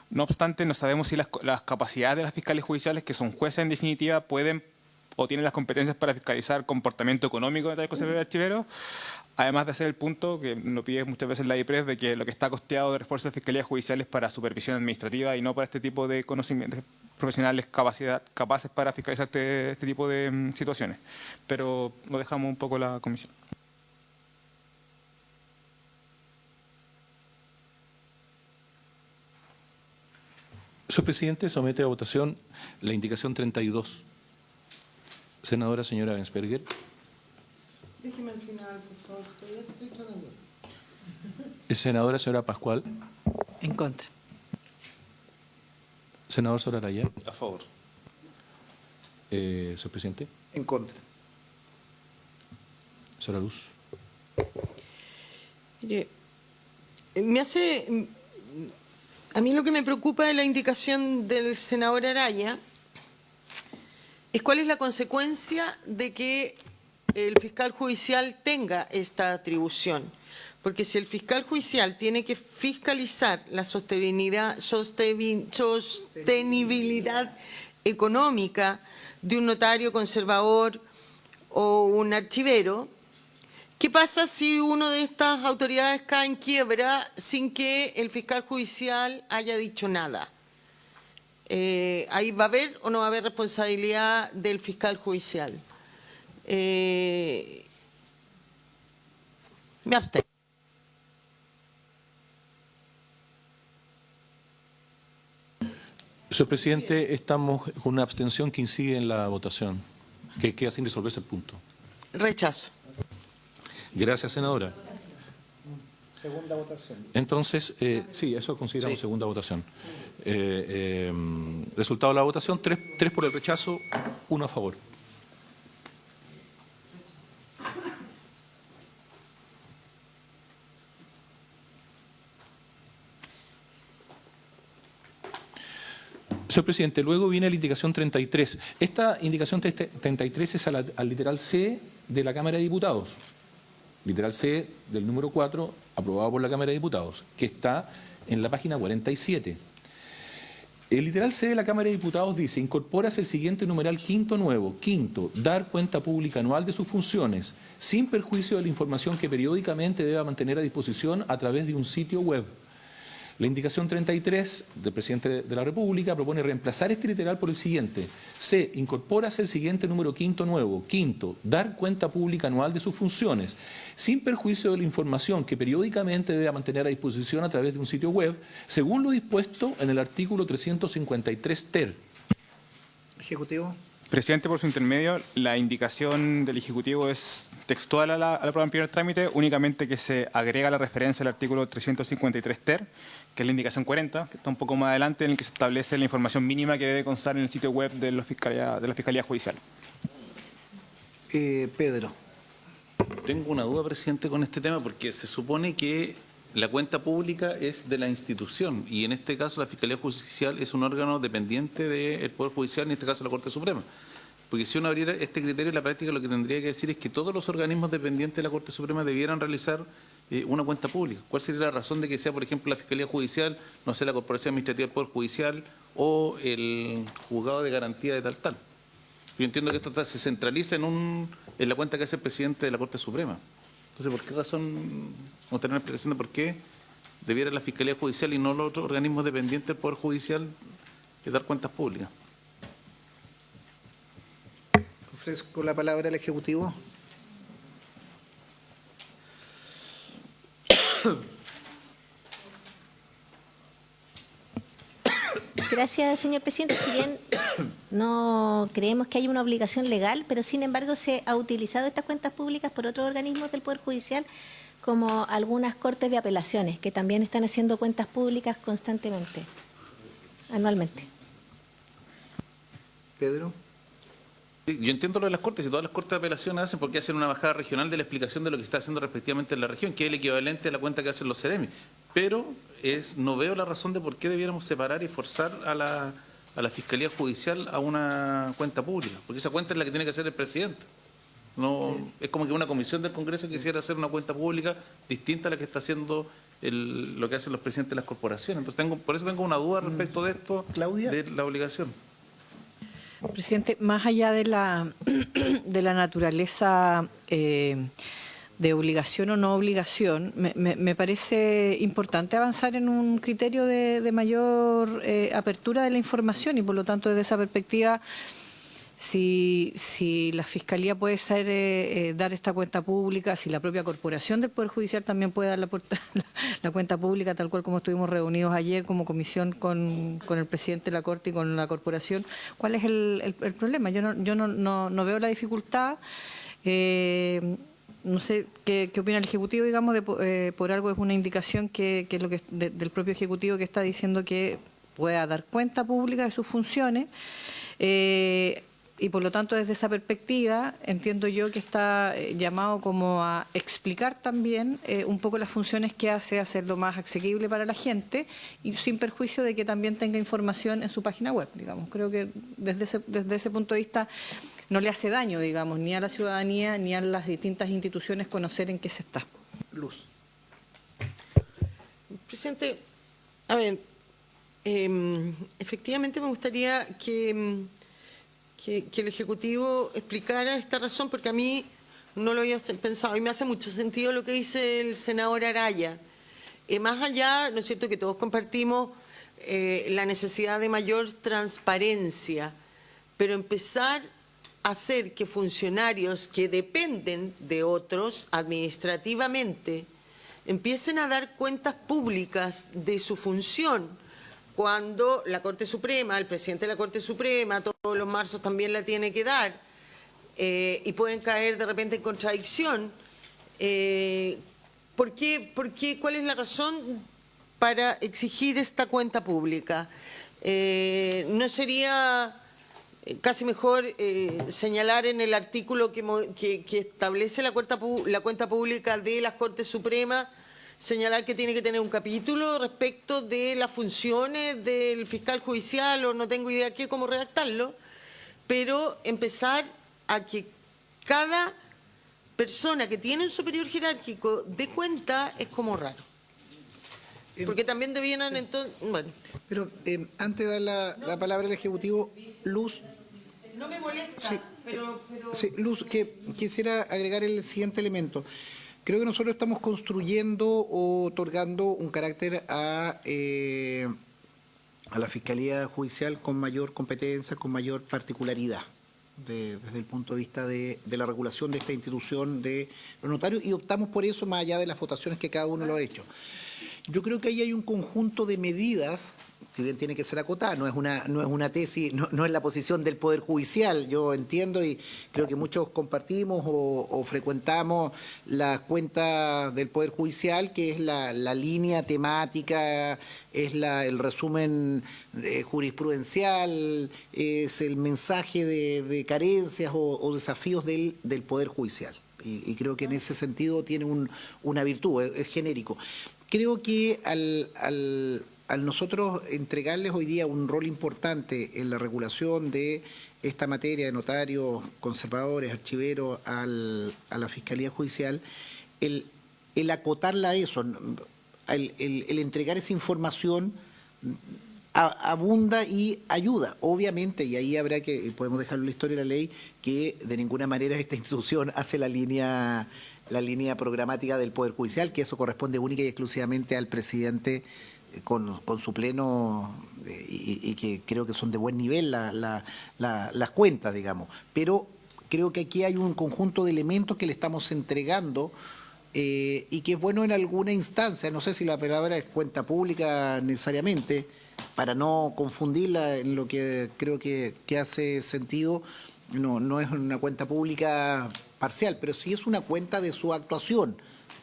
No obstante, no sabemos si las capacidades de las fiscales judiciales, que son jueces en definitiva, pueden o tienen las competencias para fiscalizar comportamiento económico de notarios conservadores y archiveros, además de hacer el punto que lo pide muchas veces la IPRES de que lo que está costeado de refuerzo de fiscalías judiciales para supervisión administrativa y no para este tipo de conocimientos profesionales capaces para fiscalizar este tipo de situaciones. Pero lo dejamos un poco la comisión. Señor presidente, somete a votación la indicación 32. Senadora señora Bensperger. Déjeme al final, por favor, todavía estoy tratando. Senadora señora Pascual. En contra. Senador Soraraya. A favor. Señor presidente. En contra. Señora Luz. Mire, a mí lo que me preocupa de la indicación del senador Araya es cuál es la consecuencia de que el fiscal judicial tenga esta atribución. Porque si el fiscal judicial tiene que fiscalizar la sostenibilidad económica de un notario conservador o un archivero, ¿qué pasa si una de estas autoridades cae en quiebra sin que el fiscal judicial haya dicho nada? ¿Ahí va a haber o no va a haber responsabilidad del fiscal judicial? Me abstengo. Señor presidente, estamos con una abstención que incide en la votación, que queda sin resolverse el punto. Rechazo. Gracias, senadora. Segunda votación. Entonces, sí, eso consideramos segunda votación. Resultado de la votación, 3 por el rechazo, 1 a favor. Señor presidente, luego viene la indicación 33. Esta indicación 33 es al literal C de la Cámara de Diputados. Literal C del número 4, aprobado por la Cámara de Diputados, que está en la página 47. El literal C de la Cámara de Diputados dice: incorpórase el siguiente numeral quinto nuevo. Quinto, dar cuenta pública anual de sus funciones, sin perjuicio de la información que periódicamente deba mantener a disposición a través de un sitio web. La indicación 33 del presidente de la República propone reemplazar este literal por el siguiente. C. Incorpórase el siguiente número quinto nuevo. Quinto, dar cuenta pública anual de sus funciones, sin perjuicio de la información que periódicamente debe mantener a disposición a través de un sitio web, según lo dispuesto en el artículo 353 ter. Ejecutivo. Presidente, por su intermedio, la indicación del Ejecutivo es textual a la prueba en primer trámite, únicamente que se agrega la referencia al artículo 353 ter, que es la indicación 40, que está un poco más adelante, en el que se establece la información mínima que debe constar en el sitio web de la Fiscalía Judicial. Pedro. Tengo una duda, presidente, con este tema, porque se supone que la cuenta pública es de la institución y en este caso la Fiscalía Judicial es un órgano dependiente del Poder Judicial, en este caso la Corte Suprema. Porque si uno abriera este criterio en la práctica, lo que tendría que decir es que todos los organismos dependientes de la Corte Suprema debieran realizar una cuenta pública. ¿Cuál sería la razón de que sea, por ejemplo, la Fiscalía Judicial, no sea la Corporación Administrativa del Poder Judicial o el Juzgado de Garantía de tal? Yo entiendo que esto se centraliza en la cuenta que hace el presidente de la Corte Suprema. Entonces, ¿por qué razón, no tener una explicación de por qué debiera la Fiscalía Judicial y no los otros organismos dependientes del Poder Judicial dar cuentas públicas? Ofrezco la palabra al Ejecutivo. Gracias, señor presidente. Si bien no creemos que haya una obligación legal, pero sin embargo se ha utilizado estas cuentas públicas por otros organismos del Poder Judicial, como algunas cortes de apelaciones, que también están haciendo cuentas públicas constantemente, anualmente. Pedro. Yo entiendo lo de las cortes, y todas las cortes de apelación hacen porque hacen una bajada regional de la explicación de lo que está haciendo respectivamente en la región, que es el equivalente a la cuenta que hacen los CEREMI. Pero no veo la razón de por qué debiéramos separar y forzar a la Fiscalía Judicial a una cuenta pública, porque esa cuenta es la que tiene que hacer el presidente. No, es como que una comisión del Congreso quisiera hacer una cuenta pública distinta a la que está haciendo lo que hacen los presidentes de las corporaciones. Entonces por eso tengo una duda respecto de esto, Claudia. de la obligación. Presidente, más allá de la naturaleza de obligación o no obligación, me parece importante avanzar en un criterio de mayor apertura de la información y por lo tanto desde esa perspectiva, si la Fiscalía puede dar esta cuenta pública, si la propia Corporación del Poder Judicial también puede dar la cuenta pública, tal cual como estuvimos reunidos ayer como comisión con el presidente de la Corte y con la Corporación, ¿cuál es el problema? Yo no veo la dificultad. No sé qué opina el Ejecutivo, digamos, por algo es una indicación que es lo que del propio Ejecutivo, que está diciendo que pueda dar cuenta pública de sus funciones. Y por lo tanto, desde esa perspectiva, entiendo yo que está llamado como a explicar también un poco las funciones que hace, hacerlo más asequible para la gente y sin perjuicio de que también tenga información en su página web, digamos. Creo que desde ese punto de vista no le hace daño, digamos, ni a la ciudadanía ni a las distintas instituciones conocer en qué se está. Luz. Presidente, a ver, efectivamente me gustaría que el Ejecutivo explicara esta razón, porque a mí no lo había pensado y me hace mucho sentido lo que dice el senador Araya. Más allá, ¿no es cierto?, que todos compartimos la necesidad de mayor transparencia, pero empezar a hacer que funcionarios que dependen de otros administrativamente empiecen a dar cuentas públicas de su función, cuando la Corte Suprema, el presidente de la Corte Suprema, todos los marzos también la tiene que dar, y pueden caer de repente en contradicción. ¿Por qué? ¿Cuál es la razón para exigir esta cuenta pública? ¿No sería casi mejor señalar en el artículo que establece la cuenta pública de las Cortes Supremas, señalar que tiene que tener un capítulo respecto de las funciones del fiscal judicial, o no tengo idea cómo redactarlo, pero empezar a que cada persona que tiene un superior jerárquico dé cuenta? Es como raro. Porque también debieran entonces... Bueno, Pero antes de dar la palabra al Ejecutivo, Luz, no me molesta, Sí, pero... sí, Luz, que quisiera agregar el siguiente elemento. Creo que nosotros estamos construyendo o otorgando un carácter a la Fiscalía Judicial con mayor competencia, con mayor particularidad, desde el punto de vista de la regulación de esta institución de los notarios, y optamos por eso más allá de las votaciones que cada uno lo ha hecho. Yo creo que ahí hay un conjunto de medidas, si bien tiene que ser acotada, no es una tesis, no es la posición del Poder Judicial. Yo entiendo y creo que muchos compartimos o frecuentamos las cuentas del Poder Judicial, que es la línea temática, es el resumen jurisprudencial, es el mensaje de carencias o desafíos del Poder Judicial. Y creo que en ese sentido tiene una virtud, es genérico. Creo que al nosotros entregarles hoy día un rol importante en la regulación de esta materia de notarios, conservadores, archiveros a la Fiscalía Judicial, el acotarla a eso, el entregar esa información abunda y ayuda. Obviamente, y ahí habrá que, podemos dejarlo en la historia de la ley, que de ninguna manera esta institución hace la línea programática del Poder Judicial, que eso corresponde única y exclusivamente al presidente con su pleno, y que creo que son de buen nivel las cuentas, digamos. Pero creo que aquí hay un conjunto de elementos que le estamos entregando y que es bueno en alguna instancia, no sé si la palabra es cuenta pública necesariamente, para no confundirla en lo que creo que hace sentido, no es una cuenta pública parcial, pero sí es una cuenta de su actuación.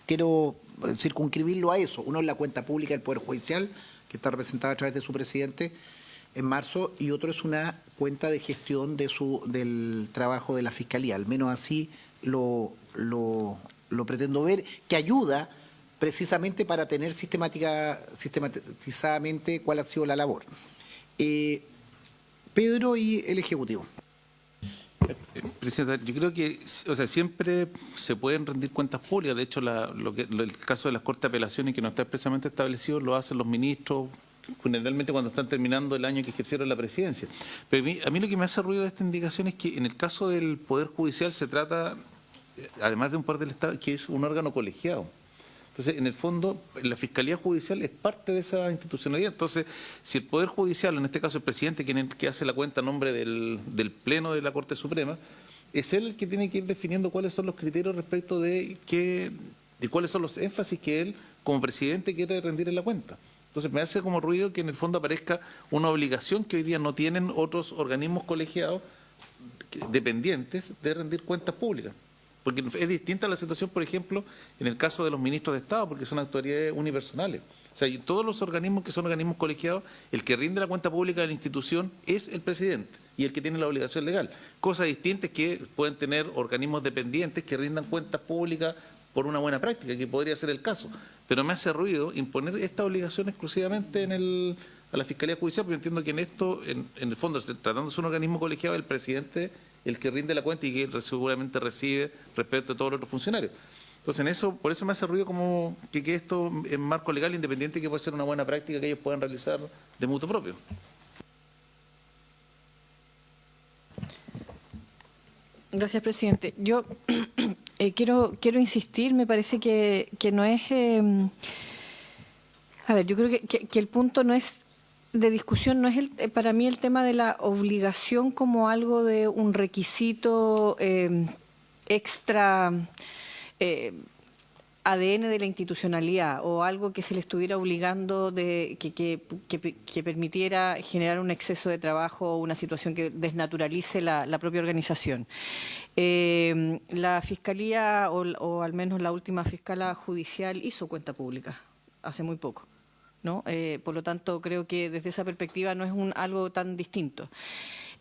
Quiero circunscribirlo a eso. Uno es la cuenta pública del Poder Judicial, que está representada a través de su presidente en marzo, y otro es una cuenta de gestión del trabajo de la Fiscalía. Al menos así lo pretendo ver, que ayuda precisamente para tener sistematizadamente cuál ha sido la labor. Pedro y el Ejecutivo. Presidenta, yo creo que, o sea, siempre se pueden rendir cuentas públicas. De hecho, el caso de las Cortes de Apelaciones, que no está expresamente establecido, lo hacen los ministros generalmente cuando están terminando el año que ejercieron la presidencia. Pero a mí lo que me hace ruido de esta indicación es que en el caso del Poder Judicial se trata, además de un poder del Estado, que es un órgano colegiado. Entonces, en el fondo, la Fiscalía Judicial es parte de esa institucionalidad. Entonces, si el Poder Judicial, en este caso el presidente, que hace la cuenta a nombre del Pleno de la Corte Suprema, es él el que tiene que ir definiendo cuáles son los criterios respecto de cuáles son los énfasis que él, como presidente, quiere rendir en la cuenta. Entonces, me hace como ruido que en el fondo aparezca una obligación que hoy día no tienen otros organismos colegiados dependientes de rendir cuentas públicas. Porque es distinta la situación, por ejemplo, en el caso de los ministros de Estado, porque son autoridades unipersonales. O sea, y todos los organismos que son organismos colegiados, el que rinde la cuenta pública de la institución es el presidente y el que tiene la obligación legal. Cosa distinta es que pueden tener organismos dependientes que rindan cuentas públicas por una buena práctica, que podría ser el caso. Pero me hace ruido imponer esta obligación exclusivamente a la Fiscalía Judicial, porque entiendo que en esto, en el fondo, tratándose de un organismo colegiado, el presidente el que rinde la cuenta y que seguramente recibe respecto a todos los otros funcionarios. Entonces, por eso me hace ruido como que esto en marco legal independiente, que puede ser una buena práctica que ellos puedan realizar de mutuo propio. Gracias, presidente. Yo quiero insistir, me parece que no es... a ver, yo creo que el punto no es de discusión, no es para mí el tema de la obligación como algo de un requisito extra ADN de la institucionalidad o algo que se le estuviera obligando que permitiera generar un exceso de trabajo o una situación que desnaturalice la propia organización. La Fiscalía, o al menos la última fiscala judicial, hizo cuenta pública hace muy poco, ¿no? Por lo tanto, creo que desde esa perspectiva no es algo tan distinto.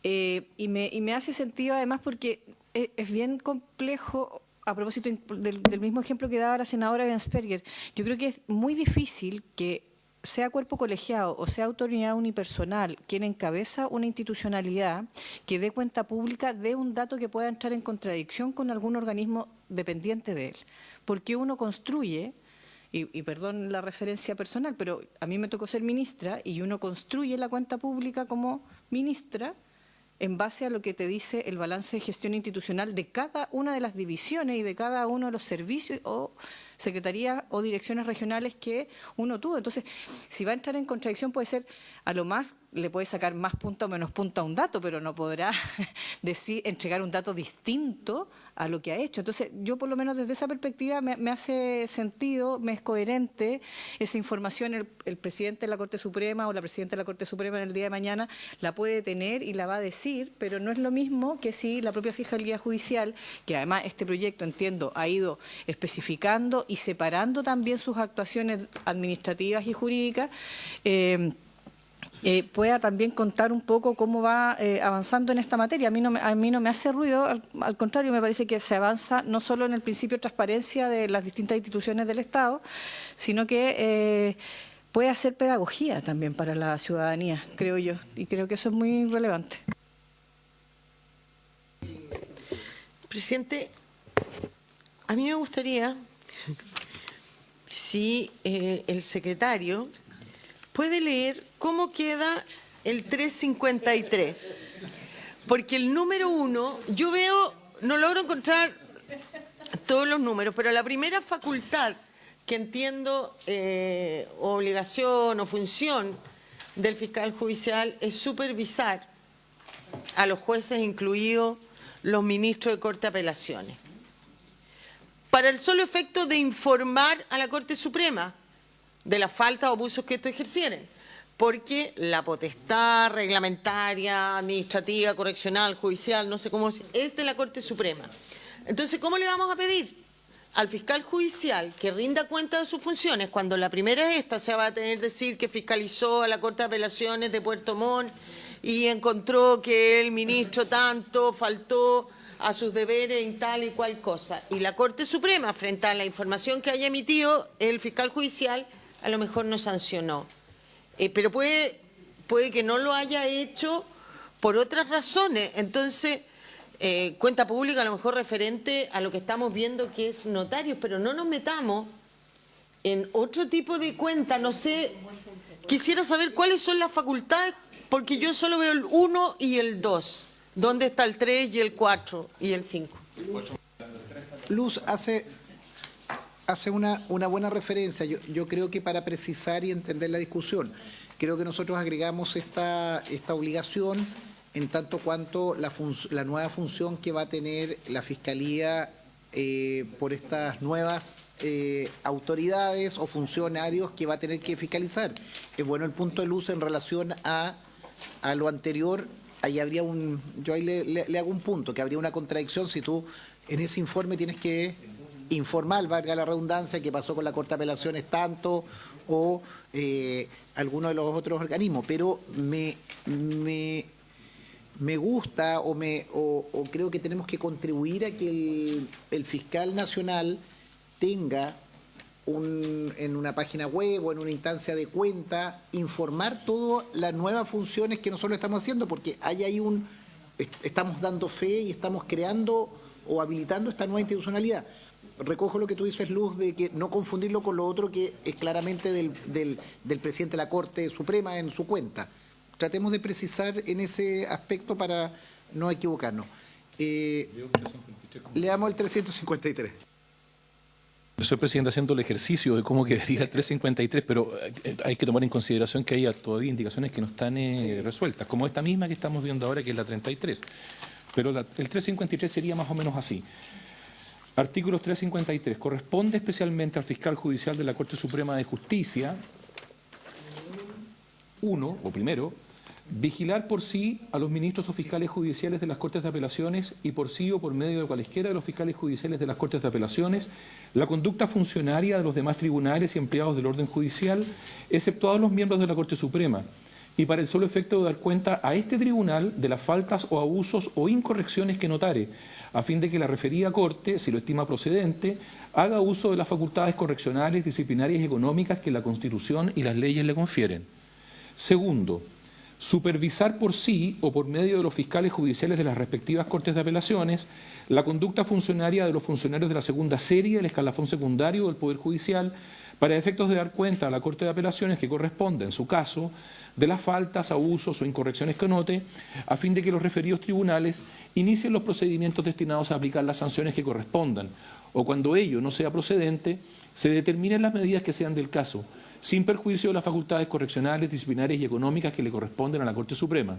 Y me hace sentido además porque es bien complejo. A propósito del mismo ejemplo que daba la senadora Gensperger, yo creo que es muy difícil que sea cuerpo colegiado o sea autoridad unipersonal quien encabeza una institucionalidad que dé cuenta pública de un dato que pueda entrar en contradicción con algún organismo dependiente de él. Porque uno construye y perdón la referencia personal, pero a mí me tocó ser ministra y uno construye la cuenta pública como ministra en base a lo que te dice el balance de gestión institucional de cada una de las divisiones y de cada uno de los servicios o secretarías o direcciones regionales que uno tuvo. Entonces, si va a entrar en contradicción, puede ser, a lo más le puede sacar más punto o menos punto a un dato, pero no podrá entregar un dato distinto a lo que ha hecho. Entonces, yo por lo menos desde esa perspectiva me hace sentido, me es coherente esa información. El presidente de la Corte Suprema o la presidenta de la Corte Suprema en el día de mañana la puede tener y la va a decir, pero no es lo mismo que si la propia Fiscalía Judicial, que además este proyecto, entiendo, ha ido especificando y separando también sus actuaciones administrativas y jurídicas, pueda también contar un poco cómo va avanzando en esta materia. A mí no me hace ruido, al contrario, me parece que se avanza no solo en el principio de transparencia de las distintas instituciones del Estado, sino que puede hacer pedagogía también para la ciudadanía, creo yo, y creo que eso es muy relevante. Presidente, a mí me gustaría si el secretario puede leer cómo queda el 353, porque el número 1, yo veo, no logro encontrar todos los números, pero la primera facultad que entiendo obligación o función del fiscal judicial es supervisar a los jueces, incluidos los ministros de Corte de Apelaciones, para el solo efecto de informar a la Corte Suprema de las faltas o abusos que estos ejercieren, porque la potestad reglamentaria, administrativa, correccional, judicial, no sé cómo es de la Corte Suprema. Entonces, ¿cómo le vamos a pedir al fiscal judicial que rinda cuenta de sus funciones cuando la primera es esta? O sea, va a tener que decir que fiscalizó a la Corte de Apelaciones de Puerto Montt y encontró que el ministro tanto faltó a sus deberes en tal y cual cosa. Y la Corte Suprema, frente a la información que haya emitido el fiscal judicial, a lo mejor no sancionó. Pero puede que no lo haya hecho por otras razones. Entonces, cuenta pública a lo mejor referente a lo que estamos viendo que es notarios, pero no nos metamos en otro tipo de cuenta. No sé, quisiera saber cuáles son las facultades, porque yo solo veo el 1 y el 2. ¿Dónde está el 3 y el 4 y el 5? Luz hace una buena referencia. Yo creo que para precisar y entender la discusión, creo que nosotros agregamos esta obligación en tanto cuanto la nueva función que va a tener la Fiscalía por estas nuevas autoridades o funcionarios que va a tener que fiscalizar. Es bueno el punto de Luz en relación a lo anterior. Ahí habría yo ahí le hago un punto, que habría una contradicción si tú en ese informe tienes que informar, valga la redundancia, que pasó con la Corte de Apelaciones tanto o alguno de los otros organismos. Pero me gusta o creo que tenemos que contribuir a que el fiscal nacional tenga en una página web o en una instancia de cuenta, informar todas las nuevas funciones que nosotros estamos haciendo, porque hay ahí estamos dando fe y estamos creando o habilitando esta nueva institucionalidad. Recojo lo que tú dices, Luz, de que no confundirlo con lo otro que es claramente del presidente de la Corte Suprema en su cuenta. Tratemos de precisar en ese aspecto para no equivocarnos. Leamos el 353. Soy presidente haciendo el ejercicio de cómo quedaría el 353, pero hay que tomar en consideración que hay todavía indicaciones que no están resueltas, como esta misma que estamos viendo ahora, que es la 33. Pero el 353 sería más o menos así. Artículo 353. Corresponde especialmente al fiscal judicial de la Corte Suprema de Justicia, primero, vigilar por sí a los ministros o fiscales judiciales de las Cortes de Apelaciones y por sí o por medio de cualesquiera de los fiscales judiciales de las Cortes de Apelaciones la conducta funcionaria de los demás tribunales y empleados del orden judicial, exceptuados los miembros de la Corte Suprema, y para el solo efecto de dar cuenta a este tribunal de las faltas o abusos o incorrecciones que notare, a fin de que la referida Corte, si lo estima procedente, haga uso de las facultades correccionales, disciplinarias y económicas que la Constitución y las leyes le confieren. Segundo, supervisar por sí o por medio de los fiscales judiciales de las respectivas Cortes de Apelaciones la conducta funcionaria de los funcionarios de la segunda serie del escalafón secundario del Poder Judicial para efectos de dar cuenta a la Corte de Apelaciones que corresponde, en su caso, de las faltas, abusos o incorrecciones que note, a fin de que los referidos tribunales inicien los procedimientos destinados a aplicar las sanciones que correspondan, o cuando ello no sea procedente, se determinen las medidas que sean del caso, sin perjuicio de las facultades correccionales, disciplinarias y económicas que le corresponden a la Corte Suprema.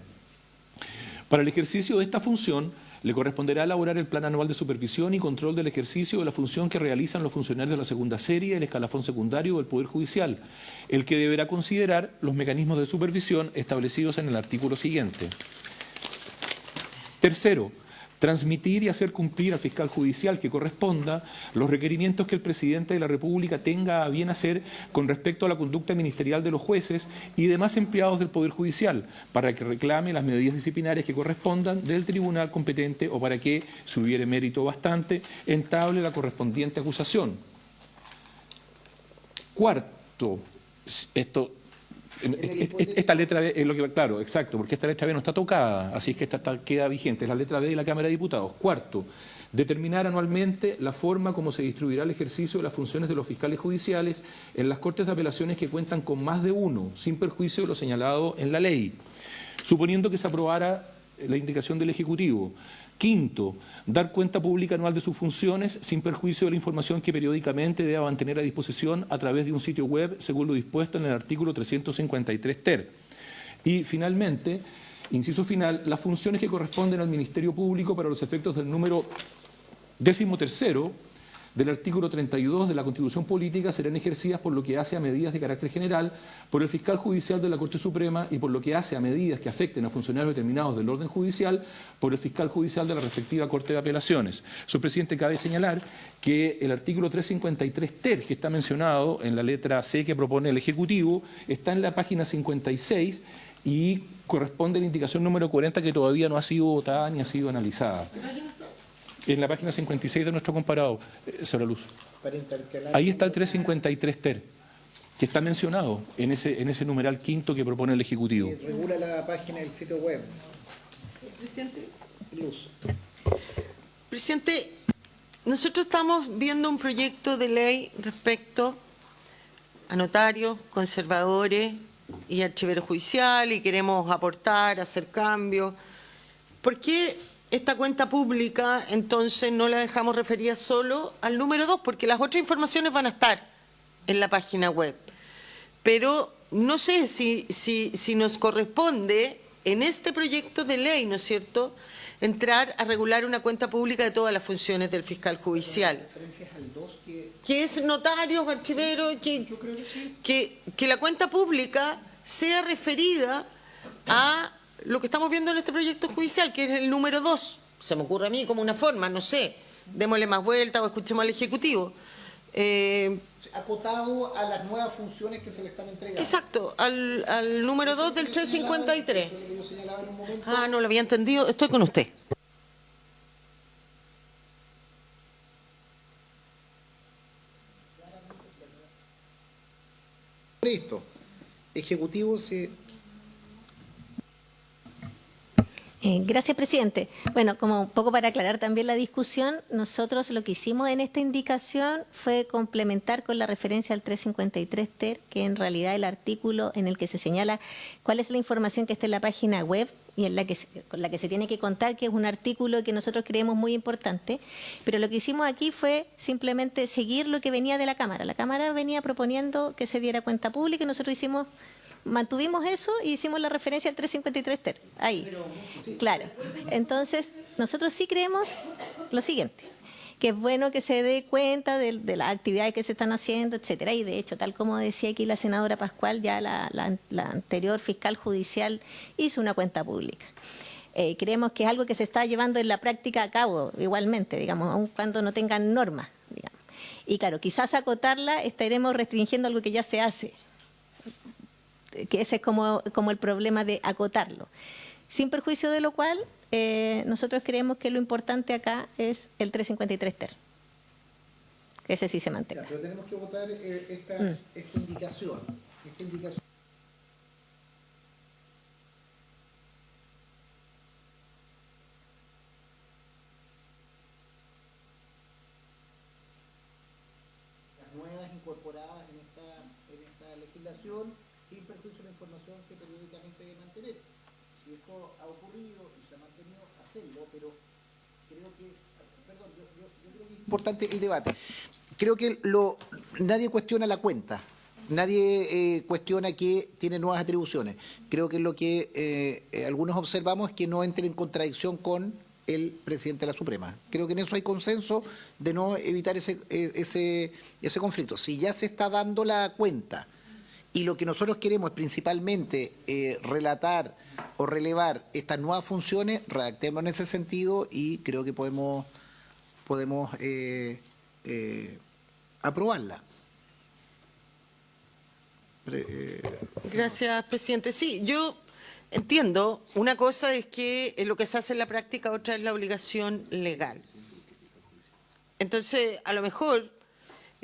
Para el ejercicio de esta función, le corresponderá elaborar el Plan Anual de Supervisión y Control del ejercicio de la función que realizan los funcionarios de la segunda serie, el escalafón secundario del Poder Judicial, el que deberá considerar los mecanismos de supervisión establecidos en el artículo siguiente. Tercero, transmitir y hacer cumplir al fiscal judicial que corresponda los requerimientos que el presidente de la República tenga a bien hacer con respecto a la conducta ministerial de los jueces y demás empleados del Poder Judicial, para que reclame las medidas disciplinarias que correspondan del tribunal competente o para que, si hubiere mérito bastante, entable la correspondiente acusación. Cuarto, esta letra B es lo que, claro, exacto, porque esta letra B no está tocada, así es que esta queda vigente, es la letra B de la Cámara de Diputados. Cuarto, determinar anualmente la forma como se distribuirá el ejercicio de las funciones de los fiscales judiciales en las Cortes de Apelaciones que cuentan con más de uno, sin perjuicio de lo señalado en la ley, suponiendo que se aprobara la indicación del Ejecutivo. Quinto, dar cuenta pública anual de sus funciones sin perjuicio de la información que periódicamente deba mantener a disposición a través de un sitio web según lo dispuesto en el artículo 353 ter. Y finalmente, inciso final, las funciones que corresponden al Ministerio Público para los efectos del número 13º del artículo 32 de la Constitución Política serán ejercidas por lo que hace a medidas de carácter general por el fiscal judicial de la Corte Suprema y por lo que hace a medidas que afecten a funcionarios determinados del orden judicial por el fiscal judicial de la respectiva Corte de Apelaciones. Señor presidente, cabe señalar que el artículo 353 ter, que está mencionado en la letra C que propone el Ejecutivo, está en la página 56 y corresponde a la indicación número 40 que todavía no ha sido votada ni ha sido analizada. En la página 56 de nuestro comparado, Sra. Luz. Ahí está el 353 ter, que está mencionado en ese numeral quinto que propone el Ejecutivo. Regula la página del sitio web. Presidente. Luz. Presidente, nosotros estamos viendo un proyecto de ley respecto a notarios, conservadores y archiveros judiciales y queremos aportar, hacer cambios. ¿Por qué esta cuenta pública, entonces, no la dejamos referida solo al número 2? Porque las otras informaciones van a estar en la página web. Pero no sé si nos corresponde en este proyecto de ley, ¿no es cierto?, entrar a regular una cuenta pública de todas las funciones del fiscal judicial. Que es notario, archivero, que la cuenta pública sea referida a lo que estamos viendo en este proyecto judicial, que es el número 2. Se me ocurre a mí como una forma, no sé, démosle más vuelta o escuchemos al Ejecutivo. Acotado a las nuevas funciones que se le están entregando. Exacto, al número 2 del 353. Ah, no lo había entendido, estoy con usted. Listo. Ejecutivo, sí. Gracias, presidente. Bueno, como un poco para aclarar también la discusión, nosotros lo que hicimos en esta indicación fue complementar con la referencia al 353 ter, que en realidad el artículo en el que se señala cuál es la información que está en la página web y con la que se tiene que contar, que es un artículo que nosotros creemos muy importante, pero lo que hicimos aquí fue simplemente seguir lo que venía de la Cámara. La Cámara venía proponiendo que se diera cuenta pública y nosotros mantuvimos eso y hicimos la referencia al 353 ter. Ahí. Claro. Entonces, nosotros sí creemos lo siguiente, que es bueno que se dé cuenta de las actividades que se están haciendo, etcétera. Y de hecho, tal como decía aquí la senadora Pascual, ya la anterior fiscal judicial hizo una cuenta pública. Creemos que es algo que se está llevando en la práctica a cabo igualmente, digamos, aun cuando no tengan normas, digamos. Y claro, quizás acotarla estaremos restringiendo algo que ya se hace, que ese es como el problema de acotarlo. Sin perjuicio de lo cual, nosotros creemos que lo importante acá es el 353 ter. Que ese sí se mantenga. Pero tenemos que votar esta indicación. Las nuevas incorporadas en esta legislación sin perjuicio de la información que periódicamente debe mantener. Si esto ha ocurrido y se ha mantenido, hacerlo, pero creo que, perdón, yo creo que es importante el debate. Creo que nadie cuestiona la cuenta. Nadie cuestiona que tiene nuevas atribuciones. Creo que lo que algunos observamos es que no entre en contradicción con el presidente de la Suprema. Creo que en eso hay consenso de no evitar ese conflicto. Si ya se está dando la cuenta y lo que nosotros queremos es principalmente relatar o relevar estas nuevas funciones, redactemos en ese sentido y creo que podemos aprobarla. Gracias, presidente. Sí, yo entiendo. Una cosa es que lo que se hace en la práctica, otra es la obligación legal. Entonces, a lo mejor,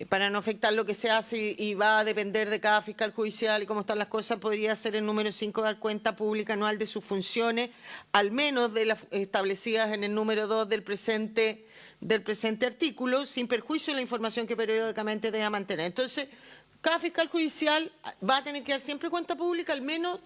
para no afectar lo que se hace y va a depender de cada fiscal judicial y cómo están las cosas, podría ser el número 5 dar cuenta pública anual de sus funciones, al menos de las establecidas en el número 2 del presente artículo, sin perjuicio de la información que periódicamente deba mantener. Entonces, cada fiscal judicial va a tener que dar siempre cuenta pública, al menos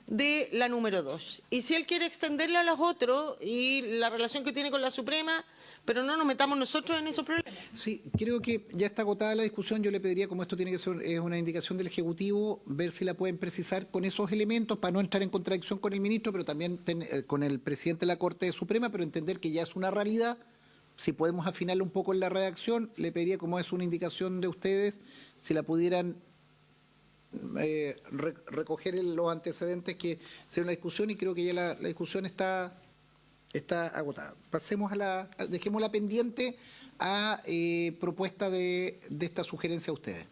de la número 2. Y si él quiere extenderla a los otros y la relación que tiene con la Suprema, pero no nos metamos nosotros en esos problemas. Sí, creo que ya está agotada la discusión. Yo le pediría, como esto tiene que ser una indicación del Ejecutivo, ver si la pueden precisar con esos elementos para no entrar en contradicción con el ministro, pero también con el presidente de la Corte Suprema, pero entender que ya es una realidad. Si podemos afinarlo un poco en la redacción, le pediría, como es una indicación de ustedes, si la pudieran recoger los antecedentes, que sea una discusión, y creo que ya la discusión está agotada. Pasemos dejémosla pendiente a propuesta de esta sugerencia a ustedes.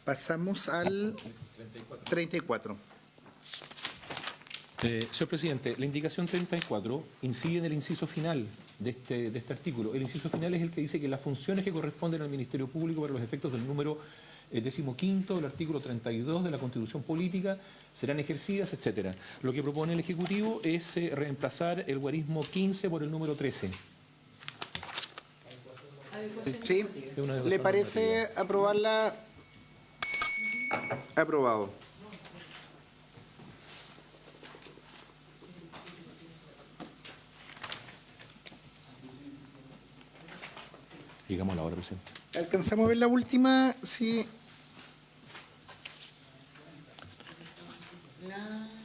Pasamos al 34. Señor presidente, la indicación 34 incide en el inciso final de este artículo. El inciso final es el que dice que las funciones que corresponden al Ministerio Público para los efectos del número 15 del artículo 32 de la Constitución Política serán ejercidas, etcétera. Lo que propone el Ejecutivo es reemplazar el guarismo 15 por el número 13. ¿Sí? ¿Le parece aprobarla? Aprobado. Llegamos a la hora, presidente. ¿Alcanzamos a ver la última? Sí.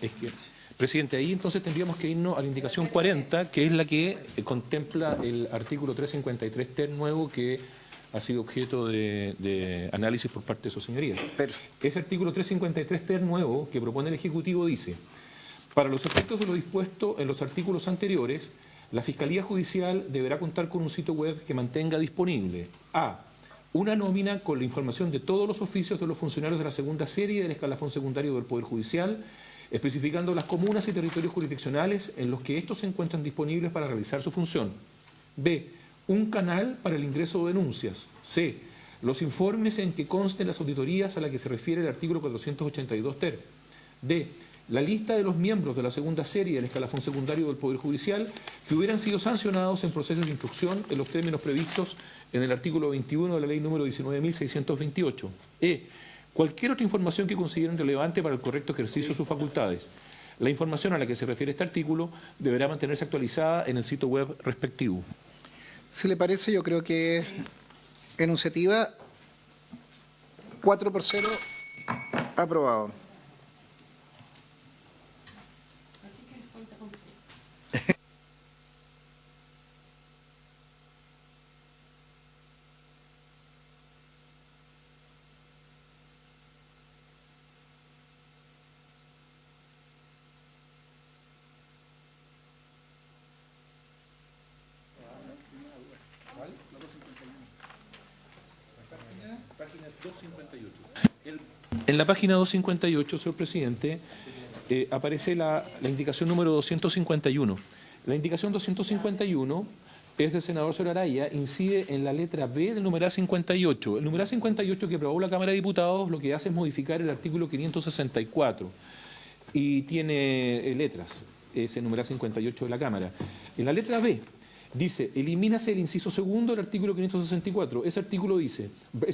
Es que, presidente, ahí entonces tendríamos que irnos a la indicación 40, que es la que contempla el artículo 353 ter nuevo, que ha sido objeto de análisis por parte de su señoría. Perfecto. Ese artículo 353 ter nuevo que propone el Ejecutivo dice: para los efectos de lo dispuesto en los artículos anteriores, la Fiscalía Judicial deberá contar con un sitio web que mantenga disponible: a. una nómina con la información de todos los oficios de los funcionarios de la segunda serie del escalafón secundario del Poder Judicial, especificando las comunas y territorios jurisdiccionales en los que estos se encuentran disponibles para realizar su función; b. un canal para el ingreso de denuncias; c. los informes en que consten las auditorías a las que se refiere el artículo 482 ter; d. la lista de los miembros de la segunda serie del escalafón secundario del Poder Judicial que hubieran sido sancionados en procesos de instrucción en los términos previstos en el artículo 21 de la ley número 19.628. Cualquier otra información que consideren relevante para el correcto ejercicio de sus facultades. La información a la que se refiere este artículo deberá mantenerse actualizada en el sitio web respectivo. Si le parece, yo creo que enunciativa 4-0, aprobado. En la página 258, señor presidente, aparece la indicación número 251. La indicación 251 es del senador Soraraya, incide en la letra B del numeral 58. El numeral 58 que aprobó la Cámara de Diputados lo que hace es modificar el artículo 564 y tiene letras, ese numeral 58 de la Cámara. En la letra B dice, elimínase el inciso segundo del artículo 564. Ese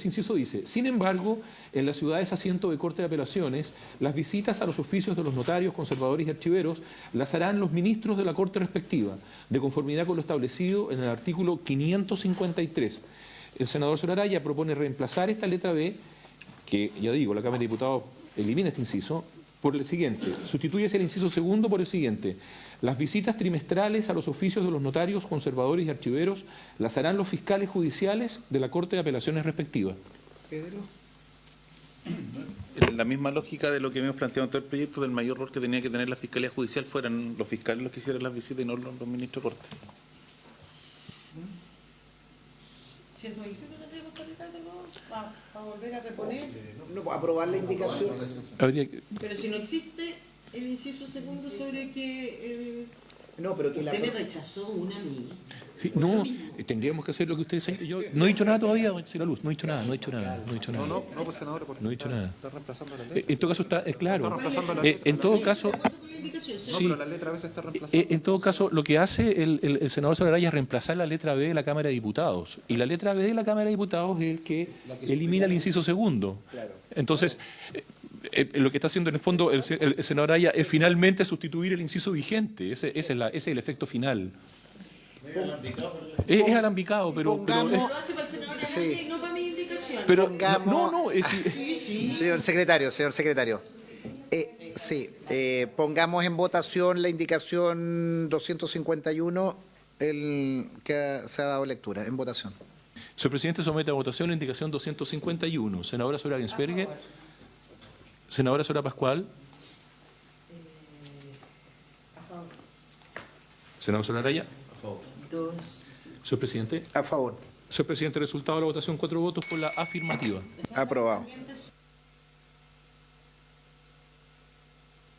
inciso dice, sin embargo, en las ciudades asiento de Corte de Apelaciones, las visitas a los oficios de los notarios, conservadores y archiveros las harán los ministros de la Corte respectiva, de conformidad con lo establecido en el artículo 553. El senador Soraraya propone reemplazar esta letra B, que ya digo, la Cámara de Diputados elimina este inciso, por el siguiente, sustituyese el inciso segundo por el siguiente. Las visitas trimestrales a los oficios de los notarios, conservadores y archiveros las harán los fiscales judiciales de la Corte de Apelaciones respectiva. Pedro. En la misma lógica de lo que hemos planteado en todo el proyecto, del mayor rol que tenía que tener la Fiscalía Judicial fueran los fiscales los que hicieran las visitas y no los ministros de Corte. ¿Para volver a reponer? No, aprobar la indicación. Habría que- Pero si no existe el inciso segundo sobre que No, pero que la... usted me rechazó una amiga. sí, no, tendríamos que hacer lo que ustedes... Yo no he dicho nada todavía, señora Luz, no he dicho nada. No, pues senador, No he dicho nada. está reemplazando la letra. En todo caso está claro. Está reemplazando la letra. En todo caso... No, Sí. pero la letra a veces está reemplazando. En todo caso, lo que hace el senador Soraraya es reemplazar la letra B de la Cámara de Diputados. Y la letra B de la Cámara de Diputados es el que elimina el inciso segundo. Entonces, lo que está haciendo en el fondo el senador Soraraya es finalmente sustituir el inciso vigente. Ese es el efecto final. Es alambicado, pero Pongamos- Lo hace para el senador Araya Sí. y no para mi indicación. pero pongamos- no, Señor secretario. Pongamos en votación la indicación 251 que se ha dado lectura, en votación. Señor presidente, somete a votación la indicación 251. Senadora Soraya Ginsberger. Senadora Soraya Pascual. Senador Soraraya. Señor presidente. A favor. Señor presidente, resultado de la votación, 4 votos por la afirmativa. Aprobado.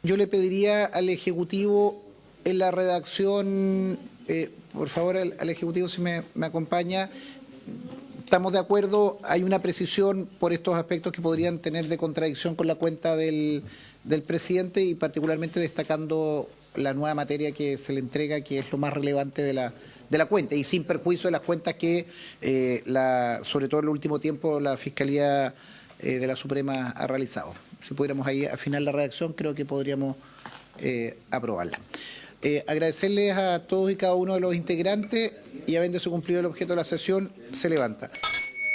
Yo le pediría al Ejecutivo en la redacción, por favor, al Ejecutivo si me acompaña, estamos de acuerdo, hay una precisión por estos aspectos que podrían tener de contradicción con la cuenta del presidente y particularmente destacando la nueva materia que se le entrega, que es lo más relevante de la cuenta y sin perjuicio de las cuentas que, sobre todo en el último tiempo, la Fiscalía de la Suprema ha realizado. Si pudiéramos ahí afinar la redacción, creo que podríamos aprobarla. Agradecerles a todos y cada uno de los integrantes y habiéndose cumplido el objeto de la sesión, se levanta.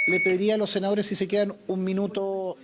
Le pediría a los senadores si se quedan un minuto.